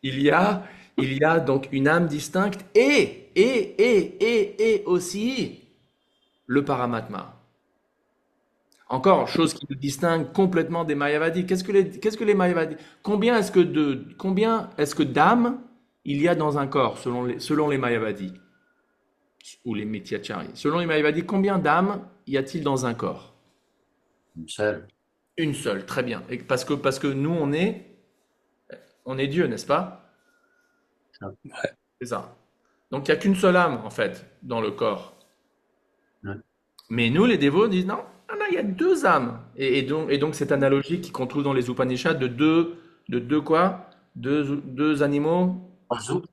il y a, il y a donc une âme distincte et aussi le Paramatma. Encore, chose qui nous distingue complètement des Mayavadis. Qu'est-ce que les Mayavadis? Combien est-ce que d'âmes il y a dans un corps, selon les Mayavadis? Ou les Mityacharis. Selon les Mayavadis, combien d'âmes y a-t-il dans un corps? Une seule. Une seule, très bien. Et parce que nous, on est Dieu, n'est-ce pas? Ah. C'est ça. Donc il n'y a qu'une seule âme, en fait, dans le corps. Ouais. Mais nous, les dévots, disent non, non, non, il y a deux âmes. Et donc cette analogie qu'on trouve dans les Upanishads de deux quoi? Deux animaux? Oiseau. Des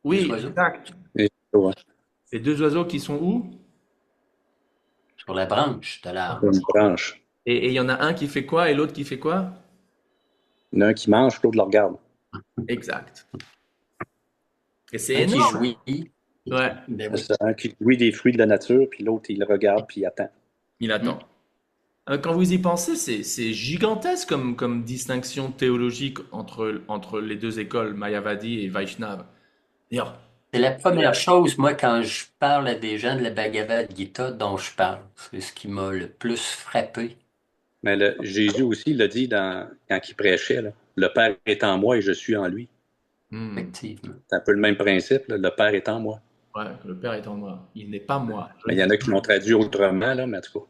Oui, oiseaux. exact. Et, ouais, Les deux oiseaux qui sont où? Sur la branche de l'arbre. une branche. Et il y en a un qui fait quoi et l'autre qui fait quoi? Il y en a un qui mange, l'autre le regarde. Exact. Et c'est Un qui énorme. jouit. Ouais, Ben oui. C'est un qui jouit des fruits de la nature, puis l'autre, il le regarde, puis il attend. il Hmm. attend. Quand vous y pensez, c'est gigantesque comme distinction théologique entre les deux écoles, Mayavadi et Vaishnav. D'ailleurs, C'est la première chose, moi, quand je parle à des gens de la Bhagavad Gita dont je parle. C'est ce qui m'a le plus frappé, Mais Jésus aussi l'a dit quand il prêchait, là, le Père est en moi et je suis en lui. hmm, effectivement. C'est un peu le même principe, là, le Père est en moi. ouais, le Père est en moi. Il n'est pas moi. Mais il y en a qui l'ont traduit autrement, là, mais en tout cas,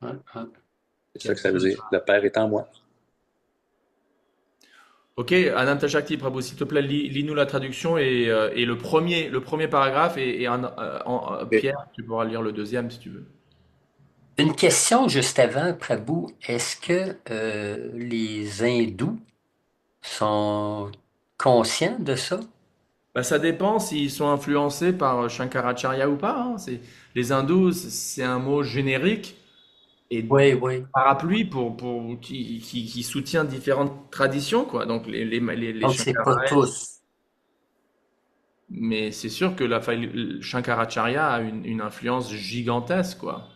Ouais, ouais. c'est ça que ça veut dire. Le Père est en moi. Ok, Ananta Shakti Prabhu, s'il te plaît, lis-nous la traduction et le premier paragraphe Et Pierre, tu pourras lire le deuxième si tu veux. Une question juste avant, Prabhu. Est-ce que les hindous sont conscients de ça? Bah, ça dépend s'ils sont influencés par Shankaracharya ou pas, hein. Les hindous, c'est un mot générique et Oui, oui. parapluie qui soutient différentes traditions, quoi. Donc les Donc, c'est pas Shankaraès. tous. Mais c'est sûr que Shankaracharya a une influence gigantesque, quoi.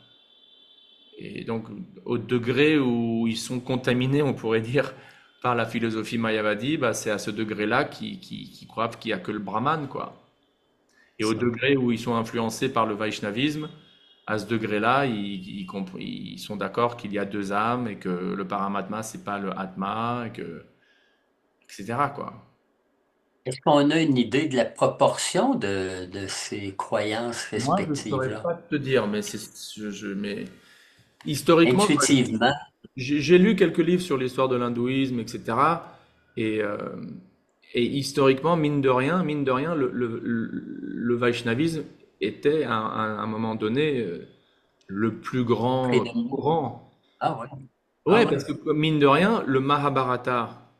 Et donc, au degré où ils sont contaminés, on pourrait dire, par la philosophie mayavadi, bah, c'est à ce degré-là qu'ils croient qu'il n'y a que le brahman, quoi. Et au Ça. degré où ils sont influencés par le vaishnavisme, à ce degré-là, ils sont d'accord qu'il y a deux âmes et que le paramatma, c'est pas le atma, etc., quoi. Est-ce qu'on a une idée de la proportion de ces croyances Moi, je ne saurais respectives-là? pas te dire, mais historiquement, Intuitivement, j'ai lu quelques livres sur l'histoire de l'hindouisme, etc. Et, euh, et historiquement, mine de rien, le vaishnavisme était à un moment donné le plus grand prédominant. courant. Ah ouais. Ah Ouais, ouais. parce que mine de rien, le Mahabharata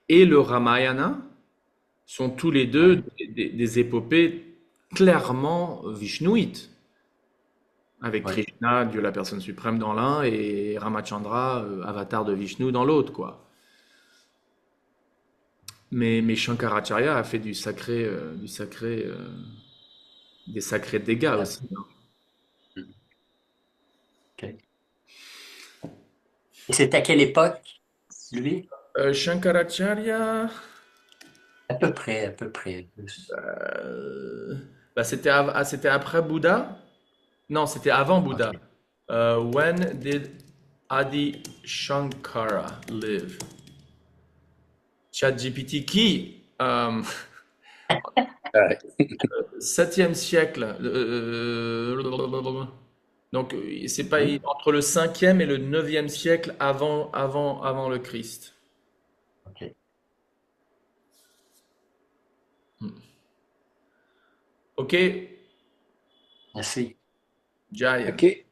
et le Ramayana sont tous les deux Ouais. des épopées clairement vishnouites, avec Ouais. Krishna, Dieu la personne suprême dans l'un, et Ramachandra, avatar de Vishnu dans l'autre, quoi. Mais Shankaracharya a fait des sacrés dégâts Ah, aussi, hein. OK. Et c'est à quelle époque, lui? Shankaracharya, À peu près, à peu près. euh, bah, c'était après Bouddha? Non, c'était avant Bouddha. OK. When did Adi Shankara live? ChatGPT qui, 7e siècle, donc c'est pas Hein? entre le 5e et le 9e siècle avant le Christ. OK. Ok, Merci. Jai. OK.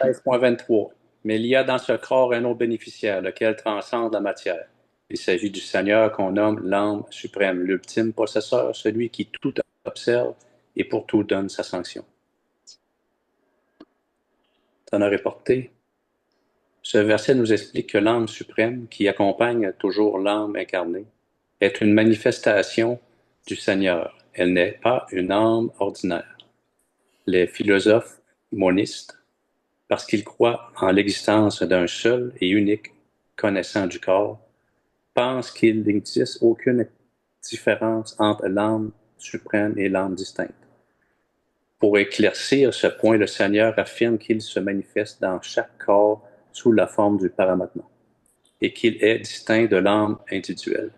13.23. Mais il y a dans ce corps un autre bénéficiaire, lequel transcende la matière. Il s'agit du Seigneur qu'on nomme l'âme suprême, l'ultime possesseur, celui qui tout observe et pour tout donne sa sanction. T'en as reporté. Ce verset nous explique que l'âme suprême, qui accompagne toujours l'âme incarnée, est une manifestation du Seigneur. Elle n'est pas une âme ordinaire. Les philosophes monistes, parce qu'ils croient en l'existence d'un seul et unique connaissant du corps, pensent qu'il n'existe aucune différence entre l'âme suprême et l'âme distincte. Pour éclaircir ce point, le Seigneur affirme qu'il se manifeste dans chaque corps sous la forme du paramatma et qu'il est distinct de l'âme individuelle.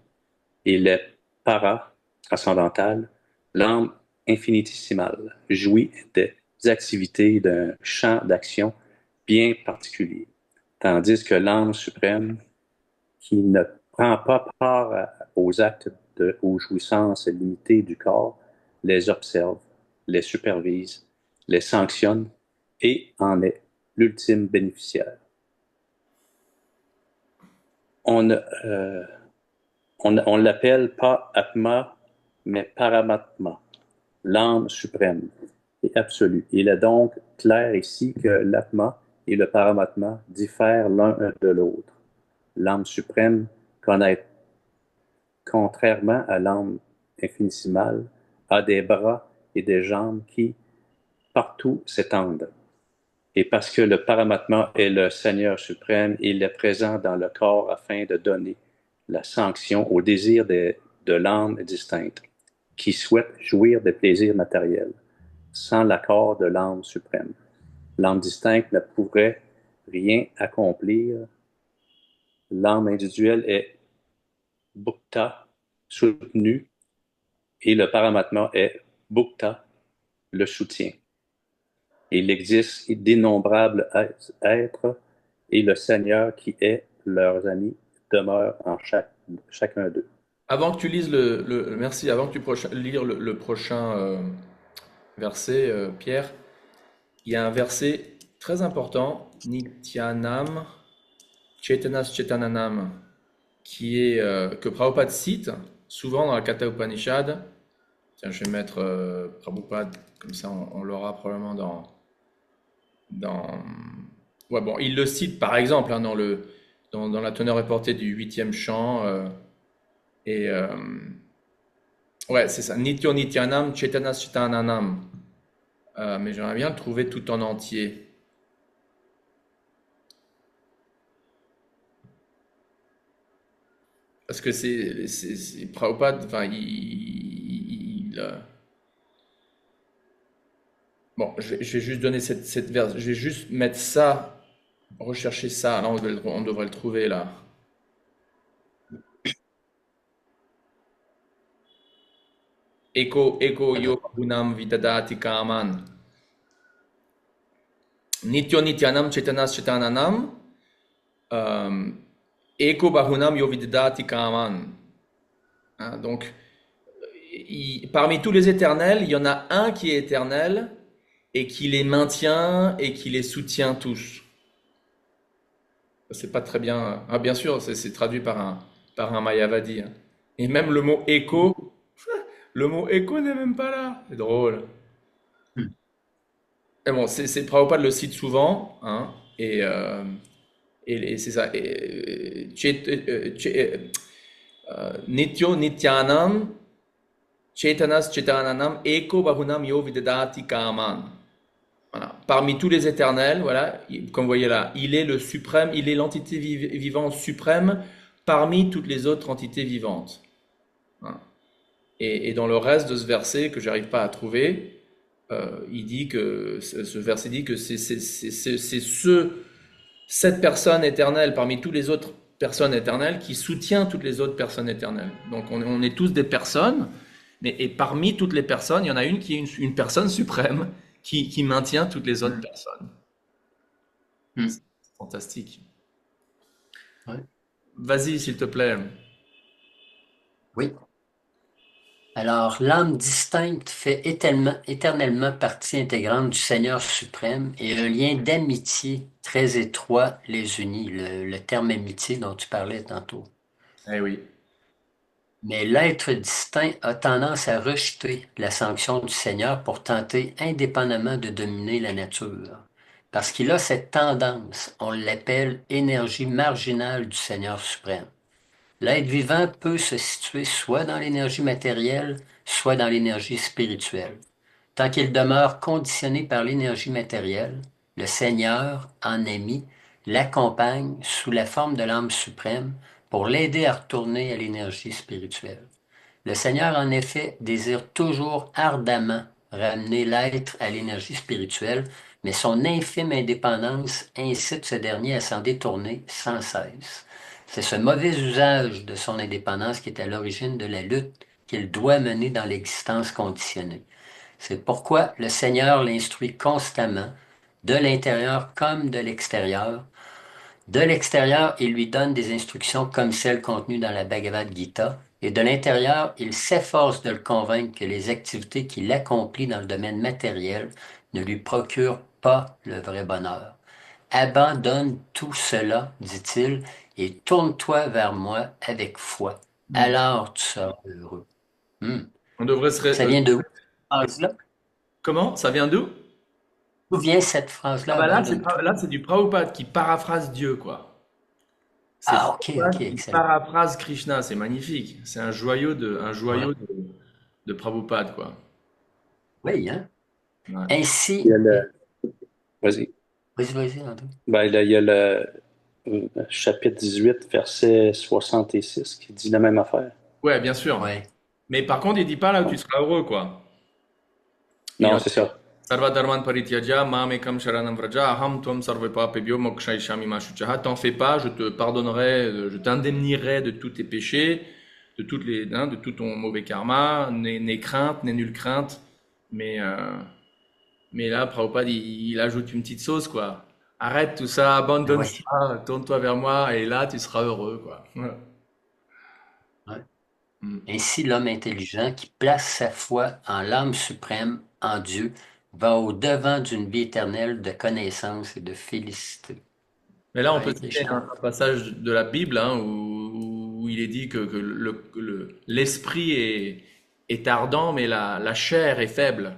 Il est para-ascendantal, l'âme infinitésimale, jouit des activités d'un champ d'action bien particulier, tandis que l'âme suprême, qui ne prend pas part aux actes aux jouissances limitées du corps, les observe, les supervise, les sanctionne et en est l'ultime bénéficiaire. On, on l'appelle pas Atma, mais Paramatma, l'âme suprême et absolue. Il est donc clair ici que l'Atma et le Paramatma diffèrent l'un de l'autre. L'âme suprême connaît, contrairement à l'âme infinitimale, a des bras et des jambes qui, partout, s'étendent. Et parce que le Paramatma est le Seigneur suprême, il est présent dans le corps afin de donner la sanction au désir de l'âme distincte, qui souhaite jouir des plaisirs matériels, sans l'accord de l'âme suprême. L'âme distincte ne pourrait rien accomplir. L'âme individuelle est bhukta, soutenue, et le Paramatma est bhukta, le soutien. Il existe d'innombrables êtres et le Seigneur qui est leurs amis demeure en chacun d'eux. Avant que tu lises merci, avant que tu lire le prochain verset, Pierre, il y a un verset très important, Nityanam Chaitanas Chaitananam, qui est que Prabhupada cite souvent dans la Katha Upanishad. Tiens, je vais mettre Prabhupada, comme ça on l'aura probablement dans. Ouais, bon, il le cite par exemple hein, dans la teneur et portée du 8e chant. Et ouais, c'est ça. Nityo Nityanam Chaitanas Chaitananam. Mais j'aimerais bien le trouver tout en entier. Parce que Prabhupada, enfin, bon, je vais juste donner cette verse. Je vais juste mettre ça, rechercher ça. Là, on devrait le trouver là. Eko yo gunam vidadati kaman. Nityo nityanam chaitanas chaitananam. Eko bahunam yo vidadati kaman. Hein, donc, parmi tous les éternels, il y en a un qui est éternel et qui les maintient et qui les soutient tous. C'est pas très bien. Ah, bien sûr, c'est traduit par un Mayavadi, hein. Et même le mot écho n'est même pas là. C'est drôle. Hmm. Et bon, Prabhupada le cite souvent, hein, et c'est ça. Nityo nityanam chaitanas chaitananam eko bahunam yo vidadati kaman. Voilà. Parmi tous les éternels, voilà, comme vous voyez là, il est le suprême, il est l'entité vivante suprême parmi toutes les autres entités vivantes. Voilà. Et dans le reste de ce verset que j'arrive pas à trouver, il dit que ce verset dit que c'est cette personne éternelle parmi toutes les autres personnes éternelles qui soutient toutes les autres personnes éternelles. Donc on est tous des personnes, et parmi toutes les personnes, il y en a une qui est une personne suprême qui maintient toutes les autres personnes. Hmm. C'est fantastique. Ouais. Vas-y, s'il te plaît. Oui. Alors, l'âme distincte fait éternellement partie intégrante du Seigneur suprême et un lien d'amitié très étroit les unit, le terme amitié dont tu parlais tantôt. Eh oui. Mais l'être distinct a tendance à rejeter la sanction du Seigneur pour tenter indépendamment de dominer la nature. Parce qu'il a cette tendance, on l'appelle énergie marginale du Seigneur suprême. L'être vivant peut se situer soit dans l'énergie matérielle, soit dans l'énergie spirituelle. Tant qu'il demeure conditionné par l'énergie matérielle, le Seigneur, en ami, l'accompagne sous la forme de l'âme suprême pour l'aider à retourner à l'énergie spirituelle. Le Seigneur, en effet, désire toujours ardemment ramener l'être à l'énergie spirituelle, mais son infime indépendance incite ce dernier à s'en détourner sans cesse. C'est ce mauvais usage de son indépendance qui est à l'origine de la lutte qu'il doit mener dans l'existence conditionnée. C'est pourquoi le Seigneur l'instruit constamment, de l'intérieur comme de l'extérieur. De l'extérieur, il lui donne des instructions comme celles contenues dans la Bhagavad Gita, et de l'intérieur, il s'efforce de le convaincre que les activités qu'il accomplit dans le domaine matériel ne lui procurent pas le vrai bonheur. Abandonne tout cela, dit-il, et tourne-toi vers moi avec foi. Alors tu seras heureux. Hmm. On devrait se... Ça vient de où, là? Comment? Ça vient d'où? D'où vient cette Ah phrase-là, bah abandonne tout? là, c'est du Prabhupada qui paraphrase Dieu, quoi. C'est Ah, ok, ok, Prabhupada qui excellent. paraphrase Krishna, c'est magnifique. C'est un Ouais. joyau de Prabhupada, quoi. Oui, hein? Ouais. Il y Ainsi, a vas-y. vas-y, André. Ben, il y a le chapitre 18, verset 66, qui dit la même affaire. Ouais, bien sûr. Ouais. Mais par contre, il dit pas là où tu seras heureux, quoi. You Non, know, c'est ça. Sarva Dharman Parityaja, Mam Ekam Sharanam Vraja, Aham Tvam Sarve Papebhyo Mokshaishami Mashuchaha. T'en fais pas, je te pardonnerai, je t'indemniserai de tous tes péchés, de tout ton mauvais karma, n'aie crainte, n'aie nulle crainte. Mais, euh, mais là, Prabhupada, il ajoute une petite sauce, quoi. Arrête tout ça, abandonne Oui. ça, tourne-toi vers moi, et là, tu seras heureux, quoi. Ouais. Ouais. Mm. Ainsi, l'homme intelligent qui place sa foi en l'âme suprême, en Dieu, va au-devant d'une vie éternelle de connaissance et de félicité. Mais là, on peut Hare citer Krishna. un passage de la Bible hein, où il est dit que l'esprit est ardent, mais la chair est faible.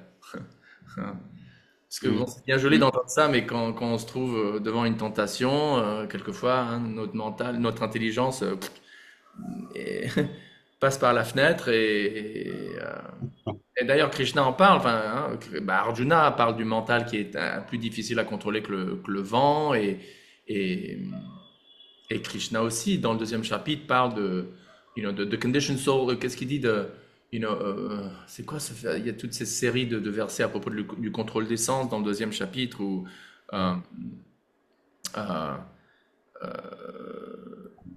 Parce que bon, Mm, c'est bien joli mm. d'entendre ça, mais quand on se trouve devant une tentation, quelquefois, hein, notre mental, notre intelligence et- passe par la fenêtre. Et d'ailleurs, Krishna en parle. Enfin, hein, bah, Arjuna parle du mental qui est plus difficile à contrôler que le vent. Et, et Krishna aussi, dans le deuxième chapitre, parle de, the conditioned soul. Qu'est-ce qu'il dit de, c'est quoi il y a toute cette série de versets à propos du contrôle des sens dans le deuxième chapitre où, euh, euh,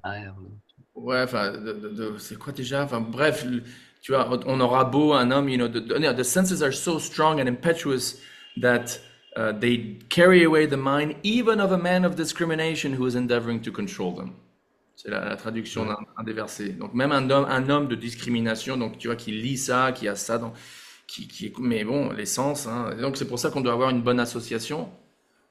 Hare, ouais, enfin, c'est quoi déjà? Enfin, bref, tu vois, on aura beau un homme, the senses are so strong and impetuous that they carry away the mind even of a man of discrimination who is endeavoring to control them. C'est la traduction ouais. un des versets. Donc même un homme de discrimination, donc tu vois, qui lit ça, qui a ça, mais bon, les sens. Hein. Et donc c'est pour ça qu'on doit avoir une bonne association,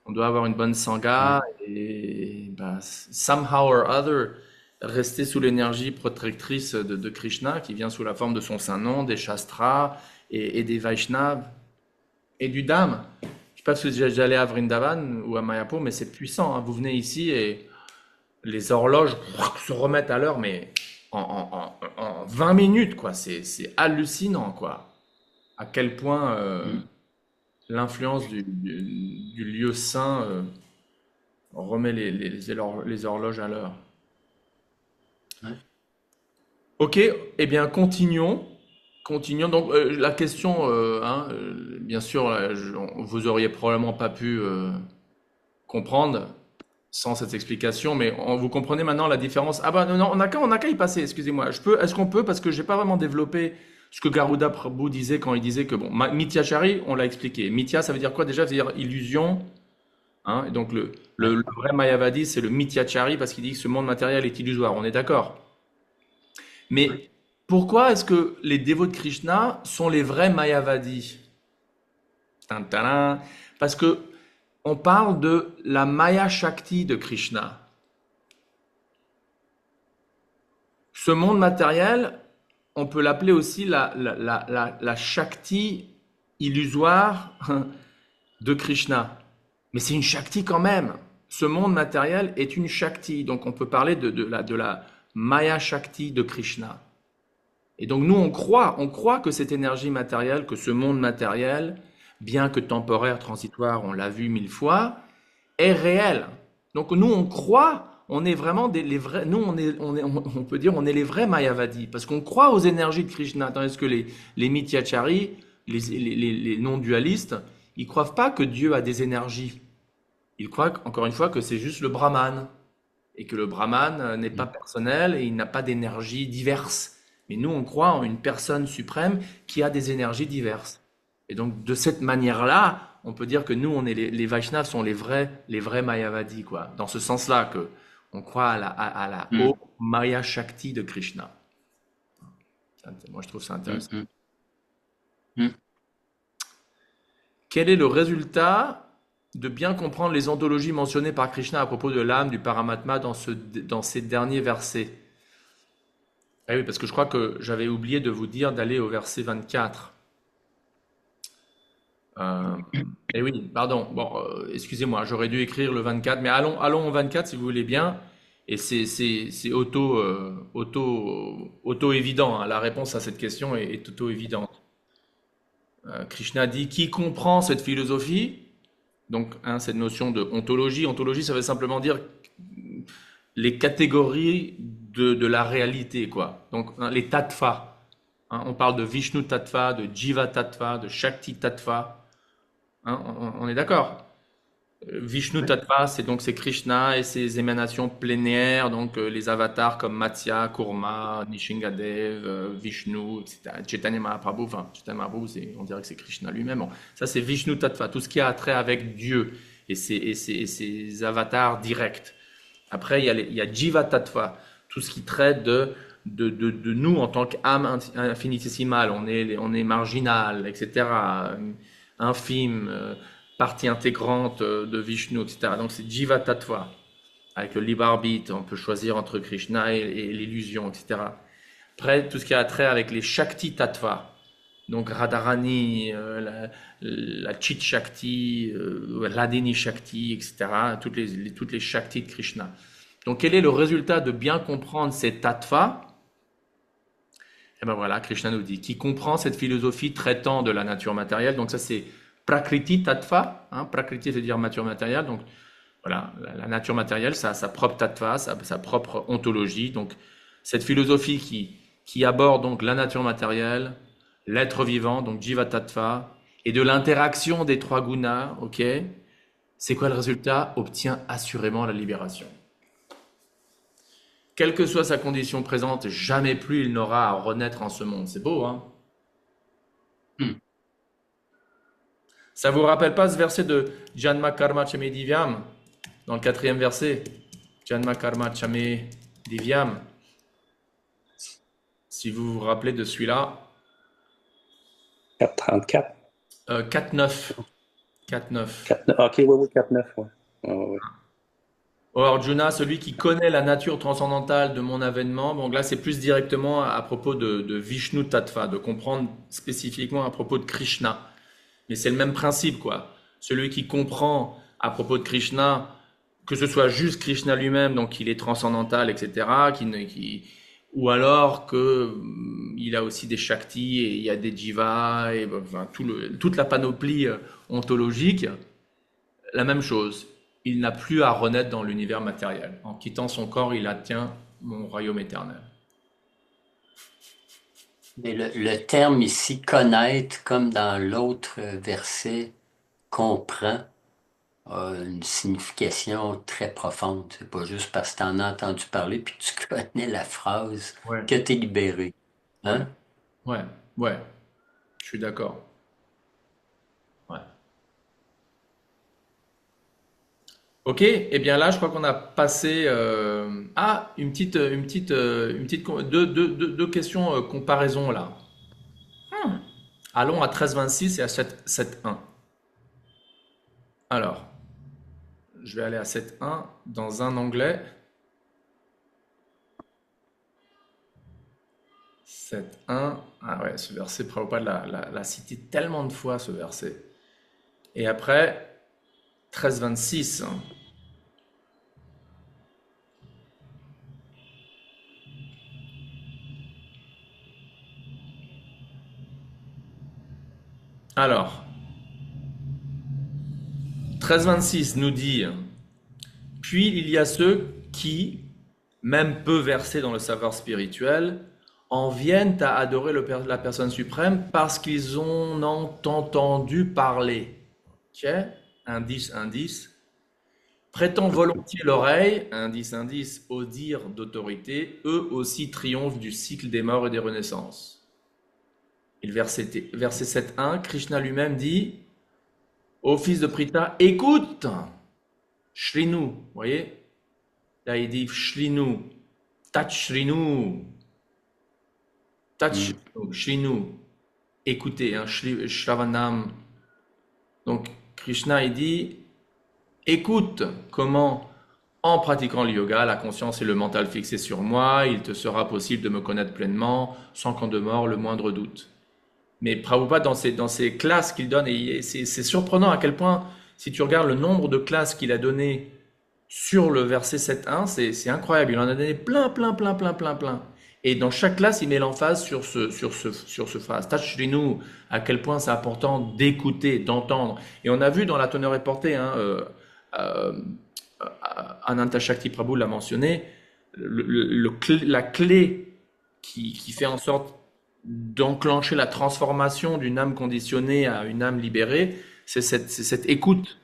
on doit avoir une bonne sangha Mm, et bah, somehow or other rester sous l'énergie protectrice de Krishna qui vient sous la forme de son saint nom, des Shastras et des Vaishnavas et du Dham. Je sais pas si j'allais à Vrindavan ou à Mayapur, mais c'est puissant. Hein. Vous venez ici et les horloges se remettent à l'heure, mais en 20 minutes, quoi. C'est hallucinant, quoi. À quel point mm. l'influence du lieu saint remet les horloges à l'heure. Ouais. Ok, eh bien, continuons. Continuons. Donc, la question, hein, bien sûr, vous auriez probablement pas pu comprendre sans cette explication, mais vous comprenez maintenant la différence. Ah bah non, non, on a qu'à y passer, excusez-moi. Est-ce qu'on peut, parce que j'ai pas vraiment développé ce que Garuda Prabhu disait quand il disait que, bon, Mityachari, on l'a expliqué. Mithya, ça veut dire quoi déjà? Ça veut dire illusion. Hein, et donc Ouais. le vrai Mayavadi, c'est le Mityachari parce qu'il dit que ce monde matériel est illusoire. On est d'accord. Ouais. Mais pourquoi est-ce que les dévots de Krishna sont les vrais Mayavadis? Tintarin. Parce que on parle de la Maya Shakti de Krishna. Ce monde matériel, on peut l'appeler aussi la Shakti illusoire de Krishna. Mais c'est une Shakti quand même. Ce monde matériel est une Shakti. Donc on peut parler de la Maya Shakti de Krishna. Et donc nous, on croit que cette énergie matérielle, que ce monde matériel, bien que temporaire, transitoire, on l'a vu mille fois, est réel. Donc nous, on croit, on est vraiment les vrais, nous, on peut dire, on est les vrais Mayavadis, parce qu'on croit aux énergies de Krishna, tandis que les Mityacharis, les non-dualistes, ils croient pas que Dieu a des énergies. Ils croient, encore une fois, que c'est juste le Brahman, et que le Brahman n'est pas Mm, personnel et il n'a pas d'énergie diverses. Mais nous, on croit en une personne suprême qui a des énergies diverses. Et donc, de cette manière-là, on peut dire que nous, on est les Vaishnavas sont les vrais Mayavadis, quoi. Dans ce sens-là, que on croit à la mm, haute Maya Shakti de Krishna. Moi, je trouve ça mm, intéressant. mm, mm. Quel est le résultat de bien comprendre les ontologies mentionnées par Krishna à propos de l'âme, du Paramatma dans ces derniers versets? Ah oui, parce que je crois que j'avais oublié de vous dire d'aller au verset 24. Euh, et oui, pardon. Bon, excusez-moi, j'aurais dû écrire le 24, mais allons au 24 si vous voulez bien. Et c'est auto évident, hein. La réponse à cette question est auto évidente. Krishna dit qui comprend cette philosophie, donc hein, cette notion de ontologie. Ontologie, ça veut simplement dire les catégories de la réalité, quoi. Donc hein, les tattvas. Hein, on parle de Vishnu tattva, de Jiva tattva, de Shakti tattva. Hein, on est d'accord. Vishnu Oui. tattva, c'est Krishna et ses émanations plénières, donc les avatars comme Matsya, Kurma, Nishingadev, Vishnu, etc. Chaitanya Mahaprabhu, enfin Chaitanya Mahaprabhu, on dirait que c'est Krishna lui-même. Bon, ça c'est Vishnu tattva, tout ce qui a trait avec Dieu et ses avatars directs. Après, il y a Jiva tattva, tout ce qui traite de nous en tant qu'âme infinitésimale. On est marginal, etc. Infime, partie intégrante de Vishnu, etc. Donc c'est Jiva tattva. Avec le libre arbitre, on peut choisir entre Krishna et l'illusion, etc. Après, tout ce qui a trait avec les Shakti tattva. Donc Radharani, la Chit Shakti, l'Adini Shakti, etc. Toutes les Shaktis de Krishna. Donc quel est le résultat de bien comprendre ces tattvas? Et ben voilà, Krishna nous dit, qui comprend cette philosophie traitant de la nature matérielle. Donc ça c'est Prakriti tattva, hein, Prakriti veut dire nature matérielle. Donc voilà, la nature matérielle, ça a sa propre tattva, sa propre ontologie. Donc cette philosophie qui aborde donc la nature matérielle, l'être vivant, donc Jiva tattva, et de l'interaction des trois gunas, ok? C'est quoi le résultat? Obtient assurément la libération. Quelle que soit sa condition présente, jamais plus il n'aura à renaître en ce monde. C'est beau, hein? Hmm. Ça vous rappelle pas ce verset de Janma Karma Chame Divyam, dans le 4e verset? Janma Karma Chame Divyam. Si vous vous rappelez de celui-là. 4,34. 4,9. 4,9. 4,9. Ok, oui, oui, 4,9. Ouais. Ouais, ouais. Oh Arjuna, celui qui connaît la nature transcendantale de mon avènement, donc là c'est plus directement à propos de Vishnu Tattva, de comprendre spécifiquement à propos de Krishna. Mais c'est le même principe, quoi. Celui qui comprend à propos de Krishna, que ce soit juste Krishna lui-même, donc il est transcendantal, etc., ou alors que il a aussi des Shaktis et il y a des Jivas, et enfin, toute la panoplie ontologique, la même chose. Il n'a plus à renaître dans l'univers matériel. En quittant son corps, il atteint mon royaume éternel. Mais le terme ici, connaître, comme dans l'autre verset, comprend, a une signification très profonde. C'est pas juste parce que tu en as entendu parler puis tu connais la phrase Ouais, que tu es libéré. ouais, Hein? ouais, ouais, je suis d'accord. Ouais. Ok, et bien là, je crois qu'on a passé deux questions comparaison là. Allons à 13,26 et à 7,1. Alors, je vais aller à 7,1 dans un onglet. 7,1. Ah ouais, ce verset, Prabhupada l'a cité tellement de fois, ce verset. Et après, 13,26. Alors, 13,26 nous dit, puis il y a ceux qui, même peu versés dans le savoir spirituel, en viennent à adorer la personne suprême parce qu'ils en ont entendu parler. Ok? Indice, indice. Prêtant volontiers l'oreille, indice, indice, au dire d'autorité, eux aussi triomphent du cycle des morts et des renaissances. Et le verset 7.1, Krishna lui-même dit au fils de Pritha, écoute, Shrinu, vous voyez? Là il dit Shrinu, Tat Shrinu, Tat Hmm. Shrinu, écoutez, hein, Shravanam. Donc Krishna il dit, écoute comment, en pratiquant le yoga, la conscience et le mental fixés sur moi, il te sera possible de me connaître pleinement, sans qu'en demeure le moindre doute. Mais Prabhupada, dans ses classes qu'il donne, et c'est surprenant à quel point, si tu regardes le nombre de classes qu'il a donné sur le verset 7.1, c'est incroyable. Il en a donné plein, plein, plein, plein, plein, plein. Et dans chaque classe, il met l'emphase sur ce phrase. Tâche chez nous à quel point c'est important d'écouter, d'entendre. Et on a vu dans la tonneau reportée, hein, euh, Ananta Shakti Prabhu l'a mentionné, la clé qui fait en sorte d'enclencher la transformation d'une âme conditionnée à une âme libérée, c'est cette écoute.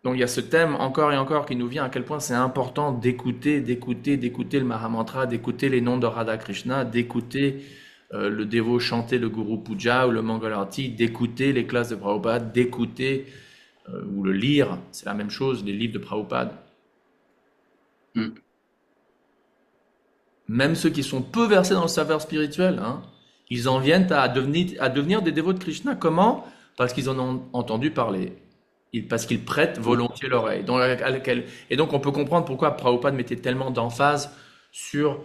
Donc il y a ce thème encore et encore qui nous vient à quel point c'est important d'écouter, d'écouter, d'écouter le Mahamantra, d'écouter les noms de Radha Krishna, d'écouter le dévot chanter le Guru Puja ou le Mangalarti, d'écouter les classes de Prabhupada, d'écouter ou le lire, c'est la même chose, les livres de Prabhupada. Hmm. Même ceux qui sont peu versés dans le savoir spirituel, hein, ils en viennent à devenir des dévots de Krishna. Comment? Parce qu'ils en ont entendu parler. Parce qu'ils prêtent volontiers l'oreille. Et donc on peut comprendre pourquoi Prabhupada mettait tellement d'emphase sur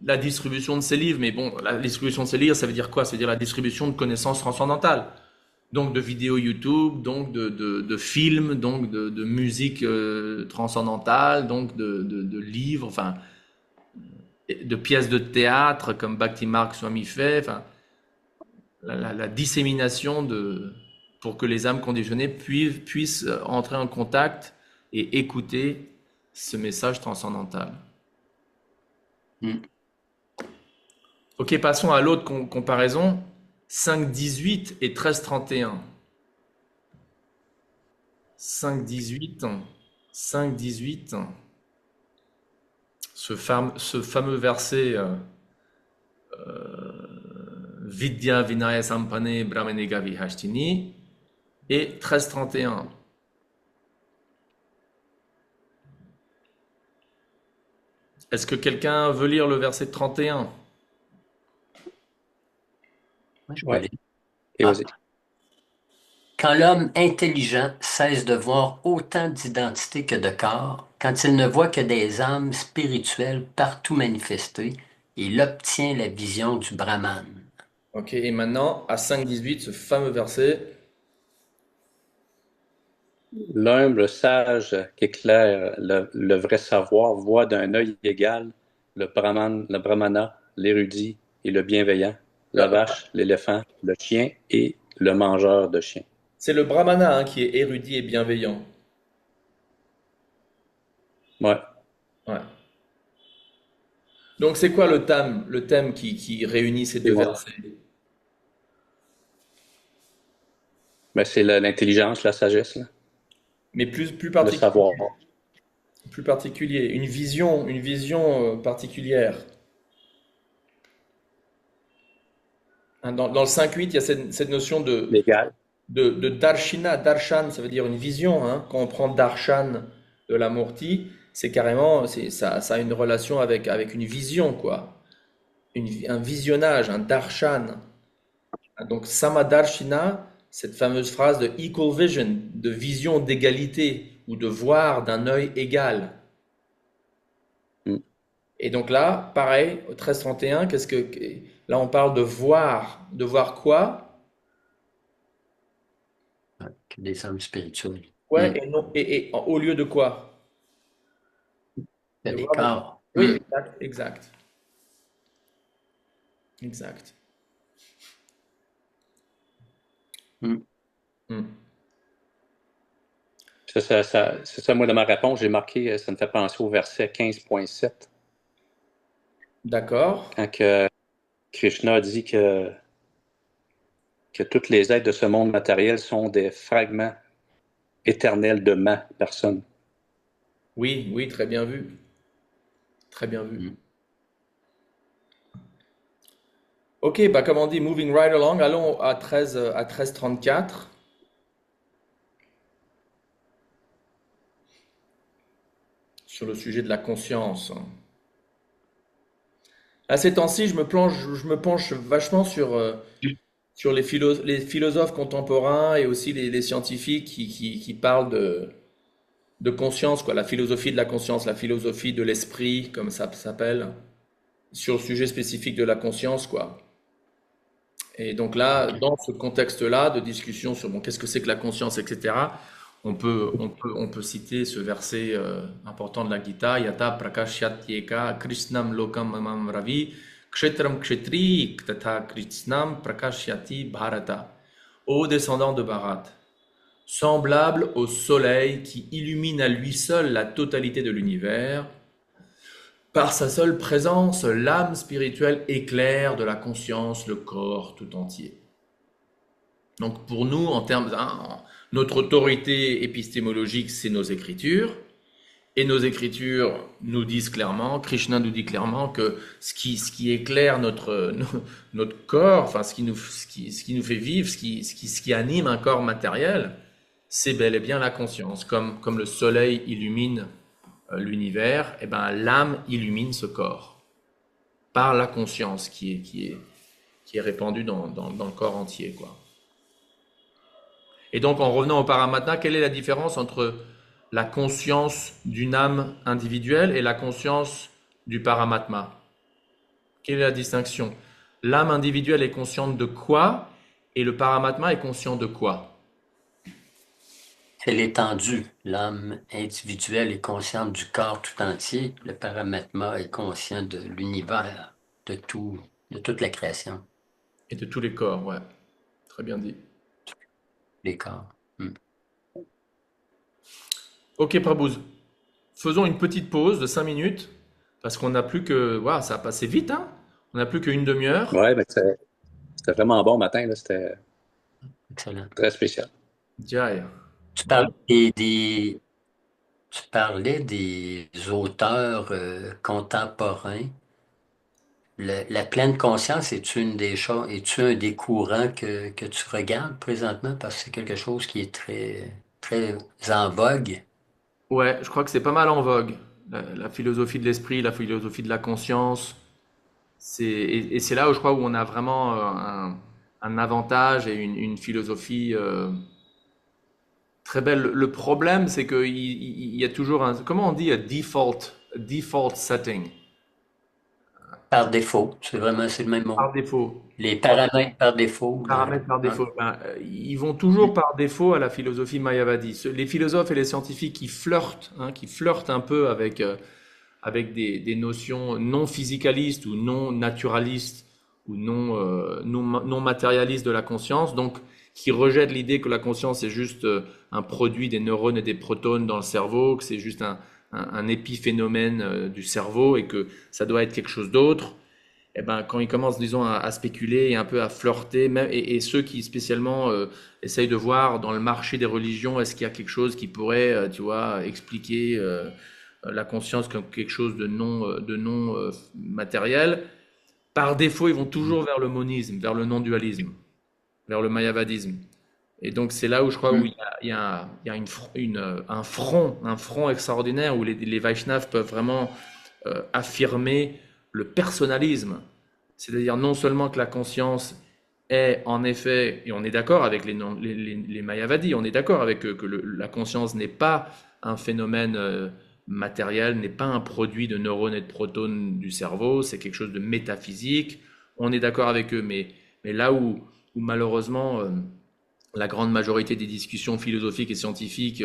la distribution de ses livres. Mais bon, la distribution de ses livres, ça veut dire quoi? Ça veut dire la distribution de connaissances transcendantales. Donc de vidéos YouTube, donc de films, donc de musique transcendantale, donc de livres, enfin de pièces de théâtre comme Bhakti Mark Swami fait, enfin, la dissémination pour que les âmes conditionnées puissent entrer en contact et écouter ce message transcendantal. Hmm. Ok, passons à l'autre comparaison, 5.18 et 13.31. 5.18, 5.18, ce fameux verset Vidya Vinaya Sampane Brahmanega Vihashtini et 13.31. Est-ce que quelqu'un veut lire le verset 31? Je peux Ouais. lire. Et vas-y. Quand l'homme intelligent cesse de voir autant d'identités que de corps, quand il ne voit que des âmes spirituelles partout manifestées, il obtient la vision du Brahman. Ok, et maintenant, à 5.18, ce fameux verset. L'humble sage qu'éclaire le vrai savoir voit d'un œil égal le brahmana, l'érudit et le bienveillant, la vache, l'éléphant, le chien et le mangeur de chiens. C'est le brahmana, hein, qui est érudit et bienveillant. Ouais. Ouais. Donc c'est quoi le thème qui réunit ces deux Ouais. versets? Ben, c'est l'intelligence, la sagesse, là, Mais plus le savoir. particulier, une vision particulière. Hein, dans le 5.8, il y a cette notion de, L'égal. de, de darshina. Darshan, ça veut dire une vision, hein. Quand on prend darshan de la Murti, c'est carrément, ça a une relation avec une vision, quoi. Un visionnage, un darshan. Donc Samadarshina, cette fameuse phrase de equal vision, de vision d'égalité ou de voir d'un œil égal. Mm. Et donc là, pareil, au 13.31, là on parle de voir. De voir quoi? Que des âmes spirituelles. Ouais, et, non, et au lieu de quoi? Que De des voir des- corps. Oui, exact, exact. Exact. Hmm. Hmm. C'est ça, moi, de ma réponse, j'ai marqué, ça me fait penser au verset 15.7, D'accord. quand que Krishna dit que toutes les êtres de ce monde matériel sont des fragments éternels de ma personne. Oui, oui, très bien vu. Très bien vu. Hmm. Ok, bah comme on dit, moving right along, allons à 13.34. Sur le sujet de la conscience. À ces temps-ci, je me penche vachement sur les philosophes contemporains et aussi les scientifiques qui parlent de conscience, quoi, la philosophie de la conscience, la philosophie de l'esprit, comme ça s'appelle, sur le sujet spécifique de la conscience, quoi. Et donc là, dans ce contexte-là de discussion sur bon, qu'est-ce que c'est que la conscience, etc., on peut citer ce verset important de la Gita, Yata prakashyateka krishnam lokam mamam ravi, kshetram kshetri tata krishnam prakashyati bharata. Ô descendant de Bharat, semblable au soleil qui illumine à lui seul la totalité de l'univers, par sa seule présence, l'âme spirituelle éclaire de la conscience le corps tout entier. Donc pour nous, en termes, notre autorité épistémologique, c'est nos écritures. Et nos écritures nous disent clairement, Krishna nous dit clairement que ce qui éclaire notre corps, enfin ce qui nous fait vivre, ce qui anime un corps matériel, c'est bel et bien la conscience. Comme le soleil illumine l'univers, et ben l'âme illumine ce corps par la conscience qui est répandue dans le corps entier, quoi. Et donc, en revenant au Paramatma, quelle est la différence entre la conscience d'une âme individuelle et la conscience du Paramatma? Quelle est la distinction? L'âme individuelle est consciente de quoi et le Paramatma est conscient de quoi? C'est l'étendue. L'âme individuelle est consciente du corps tout entier. Le paramatma est conscient de l'univers, de tout, de toute la création, Et de tous les corps, ouais. Très bien dit. les corps. Ok, Prabhu's. Faisons une petite pause de 5 minutes parce qu'on n'a plus que... Waouh, ça a passé vite, hein? On n'a plus qu'une demi-heure. Ouais, mais c'était vraiment bon matin, là. C'était Excellent. très spécial. Jai. Tu parlais tu parlais des auteurs contemporains. La pleine conscience, est-tu une des choses, es-tu un des courants que tu regardes présentement? Parce que c'est quelque chose qui est très, très en vogue. Ouais, je crois que c'est pas mal en vogue. La philosophie de l'esprit, la philosophie de la conscience. Et c'est là où je crois où on a vraiment un avantage et une philosophie très belle. Le problème, c'est qu'il y a toujours un, comment on dit, a default setting. Par défaut. C'est le même mot. Par défaut. Les paramètres par défaut. Paramètres par Hein. défaut. Ben, ils vont toujours par défaut à la philosophie mayavadi. Les philosophes et les scientifiques qui flirtent un peu avec des notions non physicalistes ou non naturalistes ou non matérialistes de la conscience, donc qui rejettent l'idée que la conscience est juste un produit des neurones et des protones dans le cerveau, que c'est juste un épiphénomène du cerveau et que ça doit être quelque chose d'autre. Eh ben, quand ils commencent, disons, à spéculer et un peu à flirter, même, et ceux qui spécialement essayent de voir dans le marché des religions, est-ce qu'il y a quelque chose qui pourrait, tu vois, expliquer la conscience comme quelque chose de non matériel, par défaut, ils vont toujours vers le monisme, vers le non-dualisme, vers le mayavadisme. Et donc c'est là où je crois où il y a un front extraordinaire où les Vaishnavas peuvent vraiment affirmer le personnalisme. C'est-à-dire non seulement que la conscience est en effet, et on est d'accord avec les Mayavadis, on est d'accord avec eux, que la conscience n'est pas un phénomène matériel, n'est pas un produit de neurones et de protones du cerveau, c'est quelque chose de métaphysique. On est d'accord avec eux, mais là où malheureusement la grande majorité des discussions philosophiques et scientifiques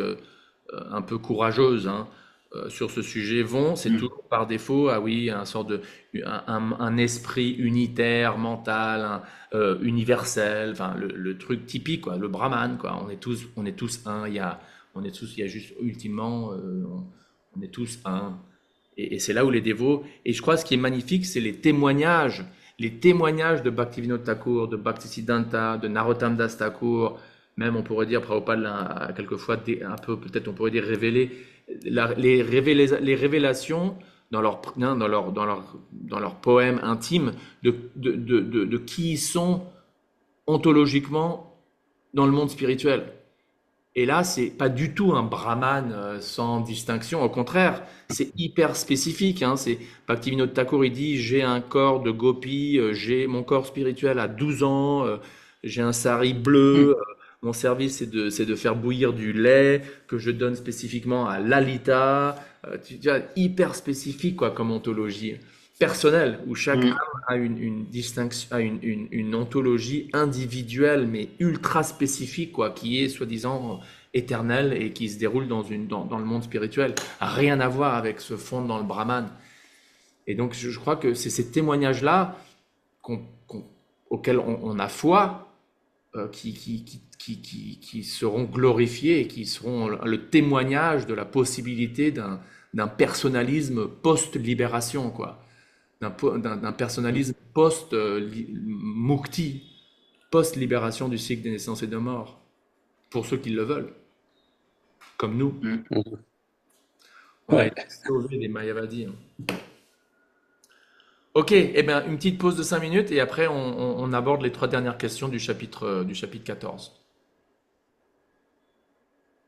un peu courageuses sur ce sujet c'est toujours par défaut, ah oui, un esprit unitaire, mental, universel, enfin le truc typique, quoi, le brahman, quoi. On est tous un, il y a juste ultimement, on est tous un. Et c'est là où les dévots, et je crois ce qui est magnifique, c'est les témoignages de Bhaktivinoda Thakur, de Bhaktisiddhanta, de Narottam Das Thakur, même on pourrait dire, Prabhupada l'a quelquefois un peu, peut-être on pourrait dire révélé, les révélations dans leur poème intime de qui ils sont ontologiquement dans le monde spirituel. Et là, c'est pas du tout un brahman sans distinction. Au contraire, c'est hyper spécifique. C'est Bhaktivinoda Thakur, il dit, j'ai un corps de gopi, j'ai mon corps spirituel à 12 ans, j'ai un sari bleu, mon service c'est de faire bouillir du lait que je donne spécifiquement à Lalita. Tu vois, hyper spécifique quoi comme ontologie. personnel, où chaque Mm. âme a une distinction, a une ontologie individuelle, mais ultra spécifique, quoi, qui est soi-disant éternelle et qui se déroule dans le monde spirituel. Rien à voir avec ce fond dans le Brahman. Et donc, je crois que c'est ces témoignages-là qu'on- qu'on- auxquels on a foi, qui seront glorifiés et qui seront le témoignage de la possibilité d'un personnalisme post-libération, quoi. D'un personnalisme post-mukti, post-libération du cycle des naissances et de mort, pour ceux qui le veulent, comme nous. Mm. Mhm. On a Ouais. été sauvés des Mayavadis. Ok, eh bien, une petite pause de 5 minutes et après on aborde les 3 dernières questions du chapitre 14.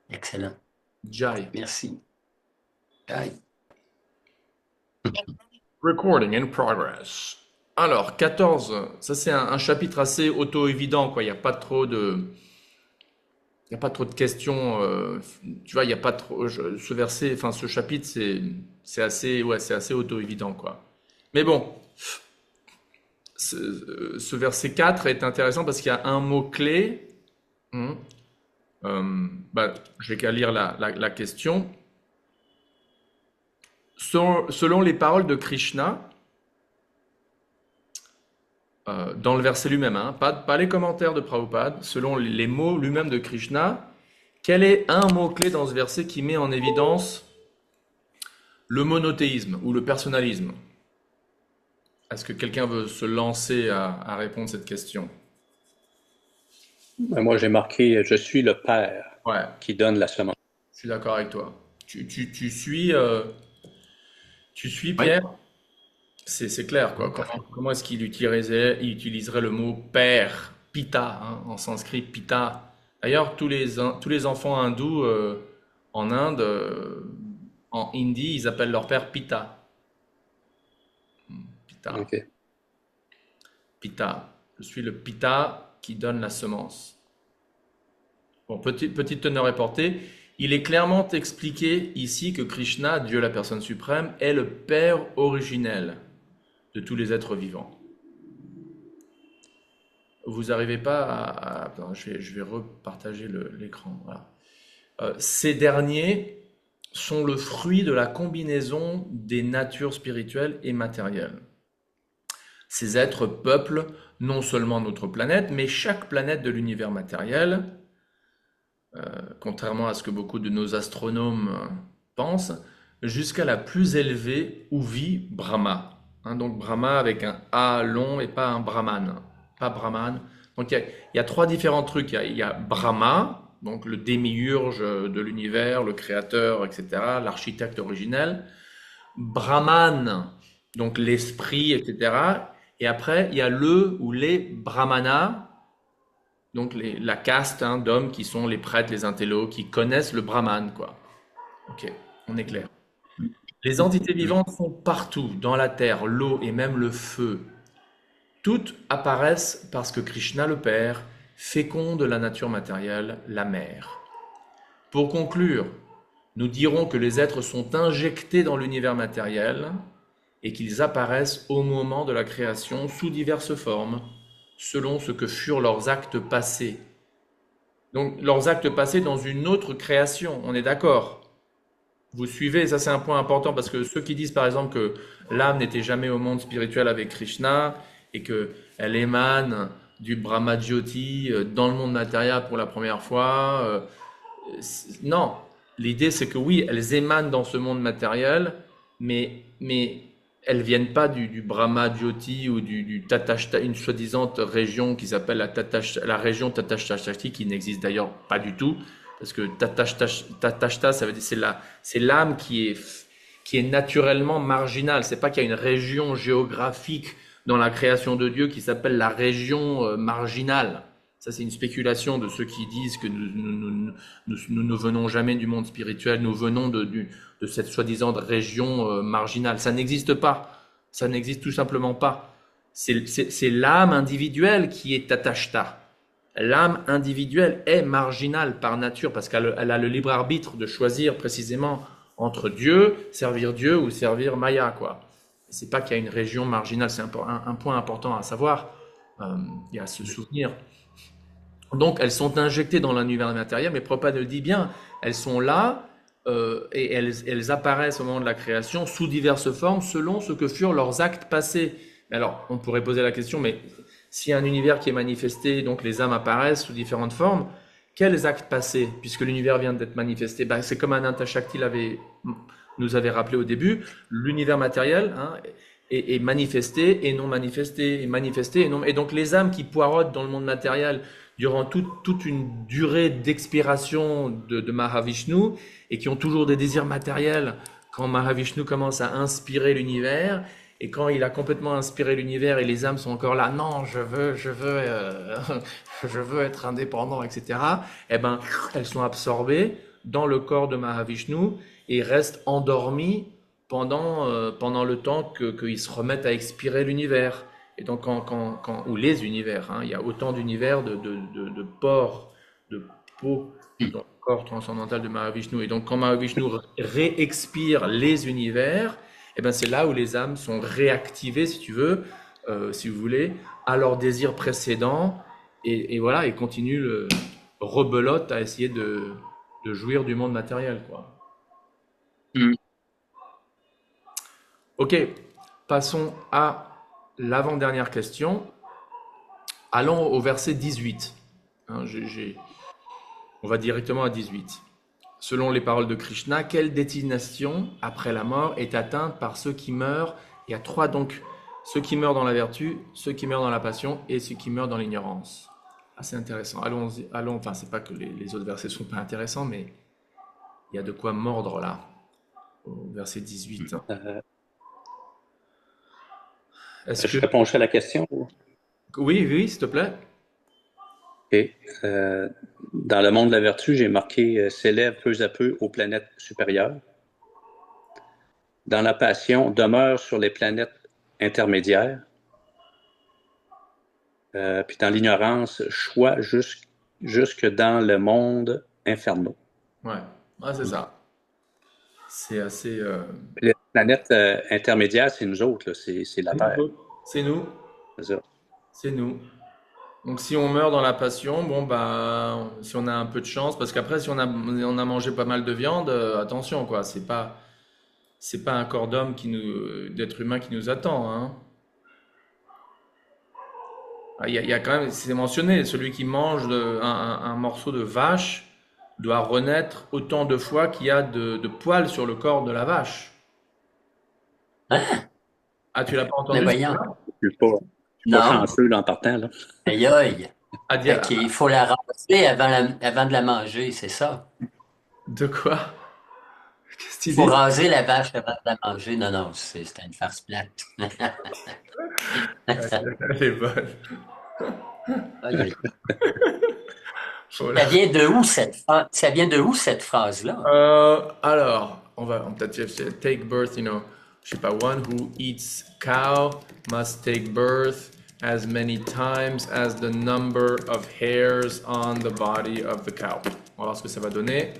Excellent. Jai. Merci. Aïe. Recording in progress. Alors, 14, ça c'est un chapitre assez auto-évident, quoi. Il n'y a pas trop de, il y a pas trop de questions. Tu vois, il n'y a pas trop. Ce verset, enfin, ce chapitre, c'est assez, ouais, c'est assez auto-évident, quoi. Mais bon, ce verset 4 est intéressant parce qu'il y a un mot-clé. Hum, bah, je vais qu'à lire la question. Selon les paroles de Krishna, dans le verset lui-même, hein, pas les commentaires de Prabhupada, selon les mots lui-même de Krishna, quel est un mot-clé dans ce verset qui met en évidence le monothéisme ou le personnalisme? Est-ce que quelqu'un veut se lancer à répondre à cette question? Moi, j'ai marqué « Je suis le Père Ouais, qui donne la semence ». je suis d'accord avec toi. Tu suis Oui, Pierre? C'est clair, quoi. tout à fait. Comment est-ce qu'il utiliserait le mot père, pita, hein, en sanskrit, pita. D'ailleurs, tous les enfants hindous en Inde, en hindi, ils appellent leur père pita. Pita, OK. pita. Je suis le pita qui donne la semence. Bon, petite teneur est portée. Il est clairement expliqué ici que Krishna, Dieu la personne suprême, est le père originel de tous les êtres vivants. Vous n'arrivez pas attends, je vais repartager l'écran. Voilà. Ces derniers sont le fruit de la combinaison des natures spirituelles et matérielles. Ces êtres peuplent non seulement notre planète, mais chaque planète de l'univers matériel, contrairement à ce que beaucoup de nos astronomes pensent, jusqu'à la plus élevée où vit Brahma. Hein, donc Brahma avec un A long et pas un Brahman. Pas Brahman. Donc il y a 3 différents trucs. Il y a Brahma, donc le démiurge de l'univers, le créateur, etc., l'architecte originel. Brahman, donc l'esprit, etc. Et après, il y a le ou les Brahmanas, donc la caste hein, d'hommes qui sont les prêtres, les intellos, qui connaissent le Brahman, quoi. Ok, on est clair. Les entités vivantes sont partout, dans la terre, l'eau et même le feu. Toutes apparaissent parce que Krishna le Père féconde la nature matérielle, la mère. Pour conclure, nous dirons que les êtres sont injectés dans l'univers matériel et qu'ils apparaissent au moment de la création sous diverses formes, selon ce que furent leurs actes passés. Donc leurs actes passés dans une autre création, on est d'accord? Vous suivez, ça c'est un point important parce que ceux qui disent par exemple que l'âme n'était jamais au monde spirituel avec Krishna et qu'elle émane du Brahma Jyoti dans le monde matériel pour la première fois, non. L'idée c'est que oui, elles émanent dans ce monde matériel, mais elles viennent pas du Brahma Jyoti ou du Tatashta, une soi-disant région qui s'appelle la région Tatashta qui n'existe d'ailleurs pas du tout. Parce que Tatashta, ça veut dire c'est l'âme qui est naturellement marginale. C'est pas qu'il y a une région géographique dans la création de Dieu qui s'appelle la région marginale. Ça, c'est une spéculation de ceux qui disent que nous ne venons jamais du monde spirituel, nous venons de cette soi-disant région marginale. Ça n'existe pas. Ça n'existe tout simplement pas. C'est l'âme individuelle qui est Tatashta. L'âme individuelle est marginale par nature parce qu'elle a le libre arbitre de choisir précisément entre Dieu, servir Dieu ou servir Maya, quoi. c'est pas qu'il y a une région marginale, c'est un point important à savoir, et à se souvenir. Donc, elles sont injectées dans l'univers matériel, mais Prabhupada le dit bien, elles sont là et elles apparaissent au moment de la création sous diverses formes selon ce que furent leurs actes passés. Alors, on pourrait poser la question, mais s'il y a un univers qui est manifesté, donc les âmes apparaissent sous différentes formes, quels actes passés, puisque l'univers vient d'être manifesté? Ben, c'est comme Ananta Shakti nous avait rappelé au début, l'univers matériel est manifesté et non manifesté, et manifesté et non. Et donc les âmes qui poireautent dans le monde matériel durant toute une durée d'expiration de Mahavishnu et qui ont toujours des désirs matériels quand Mahavishnu commence à inspirer l'univers et quand il a complètement inspiré l'univers et les âmes sont encore là, non, je veux être indépendant, etc. Eh ben, elles sont absorbées dans le corps de Mahavishnu et restent endormies pendant le temps qu'ils se remettent à expirer l'univers. Et donc, ou les univers, il y a autant d'univers de pores, de peau dans le corps transcendantal de Mahavishnu. Et donc, quand Mahavishnu réexpire les univers, eh ben, c'est là où les âmes sont réactivées, si tu veux, si vous voulez, à leurs désirs précédents. Et voilà, et continuent rebelote à essayer de jouir du monde matériel, quoi. Mm. Ok, passons à l'avant-dernière question. Allons au verset 18. On va directement à 18. Selon les paroles de Krishna, quelle destination après la mort est atteinte par ceux qui meurent? Il y a trois donc, ceux qui meurent dans la vertu, ceux qui meurent dans la passion et ceux qui meurent dans l'ignorance. Assez intéressant. Allons, enfin c'est pas que les autres versets sont pas intéressants, mais il y a de quoi mordre là, au verset 18. Est-ce Je que... réponds à la question. Oui, s'il te plaît. OK. Dans le monde de la vertu, j'ai marqué s'élève peu à peu aux planètes supérieures. Dans la passion, demeure sur les planètes intermédiaires. Puis dans l'ignorance, choix jusque dans le monde infernal. Ouais, c'est ça. C'est assez. Puis les planètes intermédiaires, c'est nous autres, là, c'est la Terre. C'est nous. C'est ça. C'est nous. Donc si on meurt dans la passion, bon bah si on a un peu de chance, parce qu'après si on a mangé pas mal de viande, attention quoi, c'est pas un corps d'homme d'être humain qui nous attend, hein. Ah, il y a quand même, c'est mentionné, celui qui mange un morceau de vache doit renaître autant de fois qu'il y a de poils sur le corps de la vache. Hein? Ah, tu l'as pas Mais entendu? voyons. Je suis pas Non. chanceux là, en partant. Là. Aïe, aïe. À dire, Fait qu'il faut la raser avant de la manger, c'est ça? de quoi? Qu'est-ce que tu Il faut dis? raser la vache avant de la manger. Non, c'était une farce plate. Elle est bonne. Aïe, aïe. Voilà. Ça vient de où cette phrase-là? Alors, on va peut-être take birth, je sais pas, one who eats cow must take birth as many times as the number of hairs on the body of the cow. On va voir ce que ça va donner.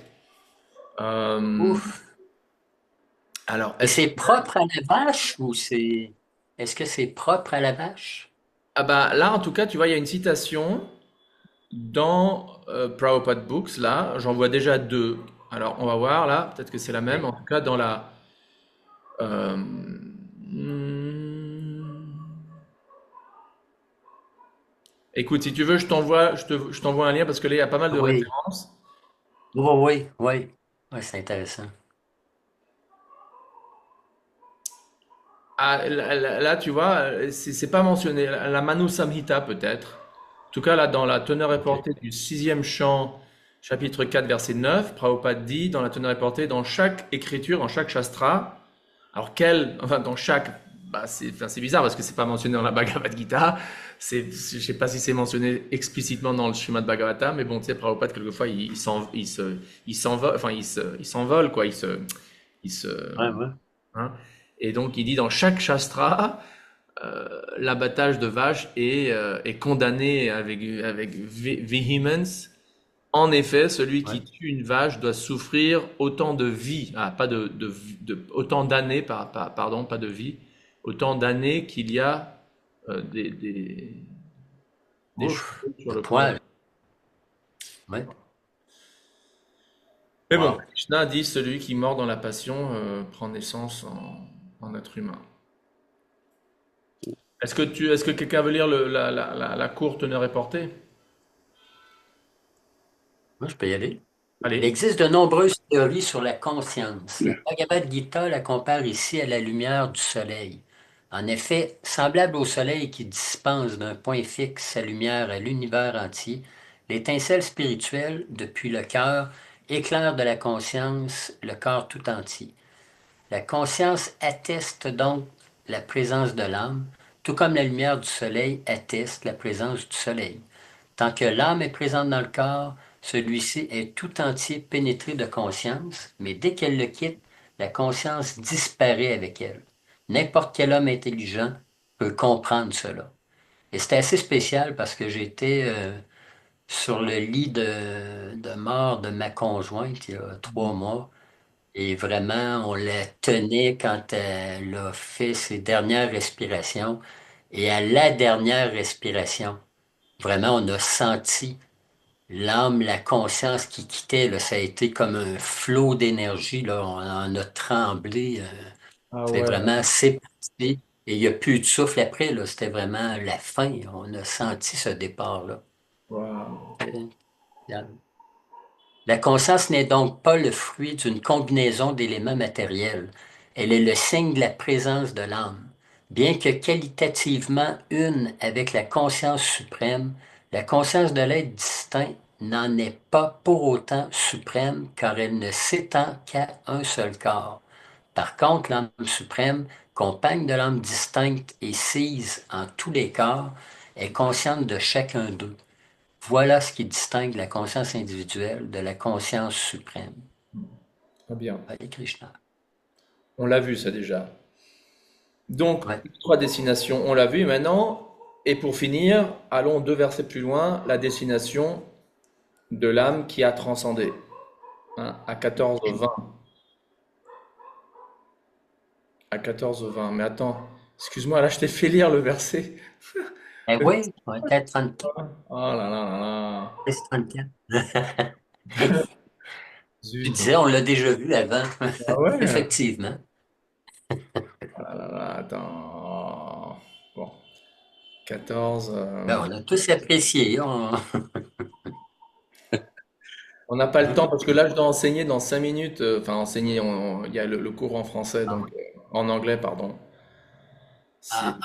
Ouf. Alors, Et c'est propre à la vache ou c'est... Est-ce que c'est propre à la vache? ah bah là, en tout cas, tu vois, il y a une citation dans Prabhupada Books, là, j'en vois déjà deux. Alors, on va voir, là, peut-être que c'est la même. En tout cas, dans la... euh, Écoute, si tu veux, je t'envoie un lien parce que là, il y a pas mal de Oui, références. oui. Oui, c'est intéressant. Ah, là, tu vois, c'est pas mentionné. La Manu Samhita, peut-être. En tout cas, là, dans la teneur et OK. portée du sixième chant, chapitre 4, verset 9, Prabhupada dit, dans la teneur et portée, dans chaque écriture, dans chaque shastra, alors enfin, dans chaque, bah, c'est bizarre parce que c'est pas mentionné dans la Bhagavad Gita. Je sais pas si c'est mentionné explicitement dans le Srimad Bhagavatam, mais bon, tu sais, Prabhupada, quelquefois, il s'envole, enfin, il s'envole, quoi, il se, Ouais. hein. Et donc, il dit dans chaque shastra, l'abattage de vache est condamné avec vehemence. En effet, celui Ouais. qui tue une vache doit souffrir autant de vie, pas autant d'années, pardon, pas de vie, autant d'années qu'il y a des Ouf, cheveux sur de le corps. poil. Ouais. Mais bon, Wow. Krishna dit celui qui mord dans la passion prend naissance en être humain. Est-ce que quelqu'un veut lire la courte teneur et portée? Moi, je peux y aller. Il Allez. existe de nombreuses théories sur la conscience. Le Bhagavad Gita la compare ici à la lumière du soleil. En effet, semblable au soleil qui dispense d'un point fixe sa lumière à l'univers entier, l'étincelle spirituelle, depuis le cœur, éclaire de la conscience le corps tout entier. La conscience atteste donc la présence de l'âme, tout comme la lumière du soleil atteste la présence du soleil. Tant que l'âme est présente dans le corps, celui-ci est tout entier pénétré de conscience, mais dès qu'elle le quitte, la conscience disparaît avec elle. N'importe quel homme intelligent peut comprendre cela. Et c'était assez spécial parce que j'étais sur le lit de mort de ma conjointe il y a 3 mois. Et vraiment, on la tenait quand elle a fait ses dernières respirations. Et à la dernière respiration, vraiment, on a senti l'âme, la conscience qui quittait. Là, ça a été comme un flot d'énergie. Là, on en a tremblé. Ah C'est ouais. vraiment c'est parti. Et il n'y a plus de souffle après. Là, c'était vraiment la fin. On a senti ce départ-là. Waouh. La conscience n'est donc pas le fruit d'une combinaison d'éléments matériels. Elle est le signe de la présence de l'âme. Bien que qualitativement une avec la conscience suprême, la conscience de l'être distinct n'en est pas pour autant suprême car elle ne s'étend qu'à un seul corps. Par contre, l'âme suprême, compagne de l'âme distincte et sise en tous les corps, est consciente de chacun d'eux. Voilà ce qui distingue la conscience individuelle de la conscience suprême. Très bien. Hare Krishna. On l'a vu ça déjà. Donc, Ouais. les trois destinations, on l'a vu maintenant. Et pour finir, allons 2 versets plus loin, la destination de l'âme qui a transcendé. Hein, à 14-20. À 14-20. Mais attends, excuse-moi, là je t'ai fait lire le verset. Eh oui, on était à 34. Oh là là là là. 34. Tu Zut. disais, on l'a déjà vu avant. Ah ouais. Effectivement. Ah là là là, attends. Bon, 14. Ben, on a tous apprécié. On n'a pas le temps parce que là je dois enseigner dans 5 minutes. Enfin, enseigner, il y a le cours en français, donc en anglais, pardon. C'est, Ah,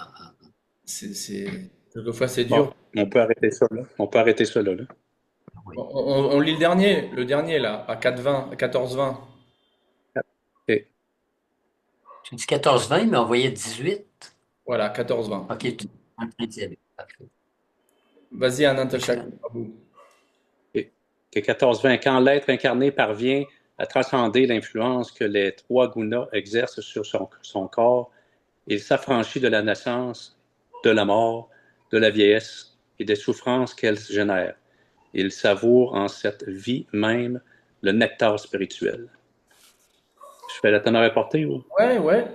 quelquefois c'est Bon, dur. on peut arrêter ça là. On peut arrêter ça là. On, oui. on lit le dernier là, à 4-20, à 14-20. OK. Tu dis 14-20, mais on voyait 18. Voilà, 14-20. OK, tu es en train d'y aller. Parfait. Vas-y, Ananta Excellent. OK. OK, 14-20. Quand l'être incarné parvient à transcender l'influence que les trois gunas exercent sur son corps, il s'affranchit de la naissance, de la mort, de la vieillesse et des souffrances qu'elles génèrent. Il savoure en cette vie même le nectar spirituel. Je fais la tonne à reporter ou? Ouais, ouais.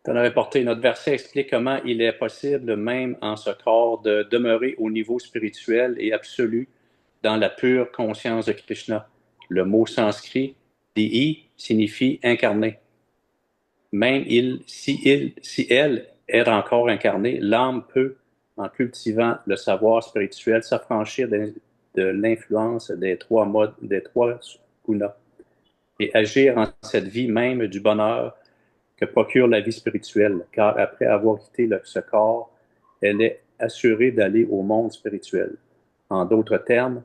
Tonne à reporter. Notre verset explique comment il est possible, même en ce corps, de demeurer au niveau spirituel et absolu dans la pure conscience de Krishna. Le mot sanskrit, Dihi, signifie incarné. Même si elle est encore incarnée, l'âme peut, en cultivant le savoir spirituel, s'affranchir de l'influence des trois modes, des trois gunas, et agir en cette vie même du bonheur que procure la vie spirituelle, car après avoir quitté ce corps, elle est assurée d'aller au monde spirituel. En d'autres termes,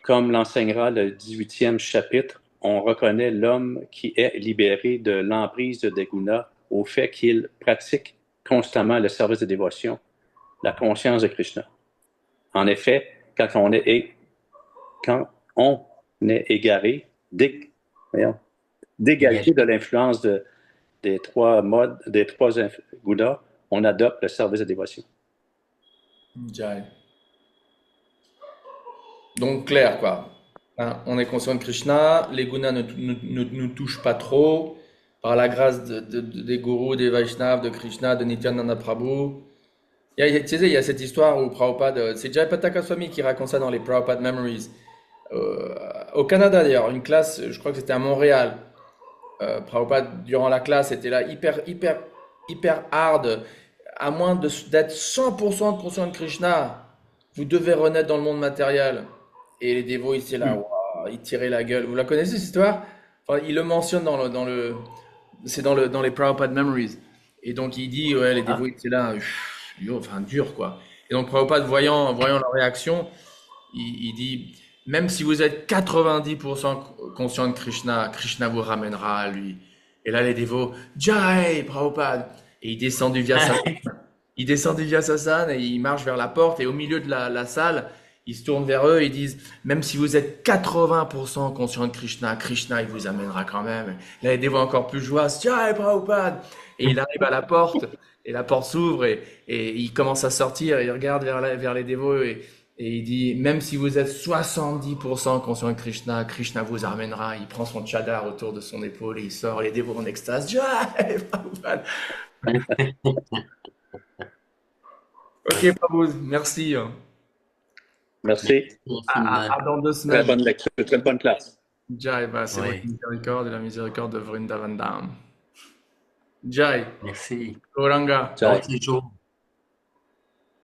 comme l'enseignera le 18e chapitre, on reconnaît l'homme qui est libéré de l'emprise des gunas au fait qu'il pratique constamment le service de dévotion, la conscience de Krishna. En effet, quand on est égaré, d'égalité de l'influence des trois modes, des trois gunas, on adopte le service de dévotion. Jai. Donc clair quoi. Hein, on est conscient de Krishna, les gunas ne nous touchent pas trop. par la grâce des gourous, des Vaishnavas, de Krishna, de Nityananda Prabhu. Tu sais, il y a cette histoire où Prabhupada, c'est Jai Pataka Swami qui raconte ça dans les Prabhupada Memories. Au Canada d'ailleurs, une classe, je crois que c'était à Montréal. Prabhupada, durant la classe, était là hyper hard. À moins d'être 100% de conscient de Krishna, vous devez renaître dans le monde matériel. Et les dévots, ils étaient là, Hmm. waouh, ils tiraient la gueule. Vous la connaissez cette histoire? Enfin, il le mentionne c'est dans les Prabhupada Memories. Et donc il dit, ouais, les dévots, Ah, ils étaient là, enfin dur quoi. Et donc Prabhupada, voyant leur réaction, il dit, même si vous êtes 90% conscient de Krishna, Krishna vous ramènera à lui. Et là, les dévots, Jai, Prabhupada. Et il descend du Vyasasana et il marche vers la porte. Et au milieu de la salle, il se tourne vers eux et ils disent, même si vous êtes 80% conscient de Krishna, Krishna, il vous amènera quand même. Là, les dévots encore plus joyeux, Jai, Prabhupada. Et il arrive à la porte et la porte s'ouvre et il commence à sortir. Et il regarde vers les dévots et il dit, même si vous êtes 70% conscient de Krishna, Krishna vous amènera. Il prend son tchadar autour de son épaule et il sort. Les dévots en extase. Jai, Prabhupada. Ok, Prabhu, merci. Merci. infiniment. À dans deux Très semaines. bonne lecture, très bonne classe. Jai, bah, c'est votre Oui, miséricorde et la miséricorde de Vrindavan Dham. Jai, merci. Gauranga. Bon Ciao. séjour.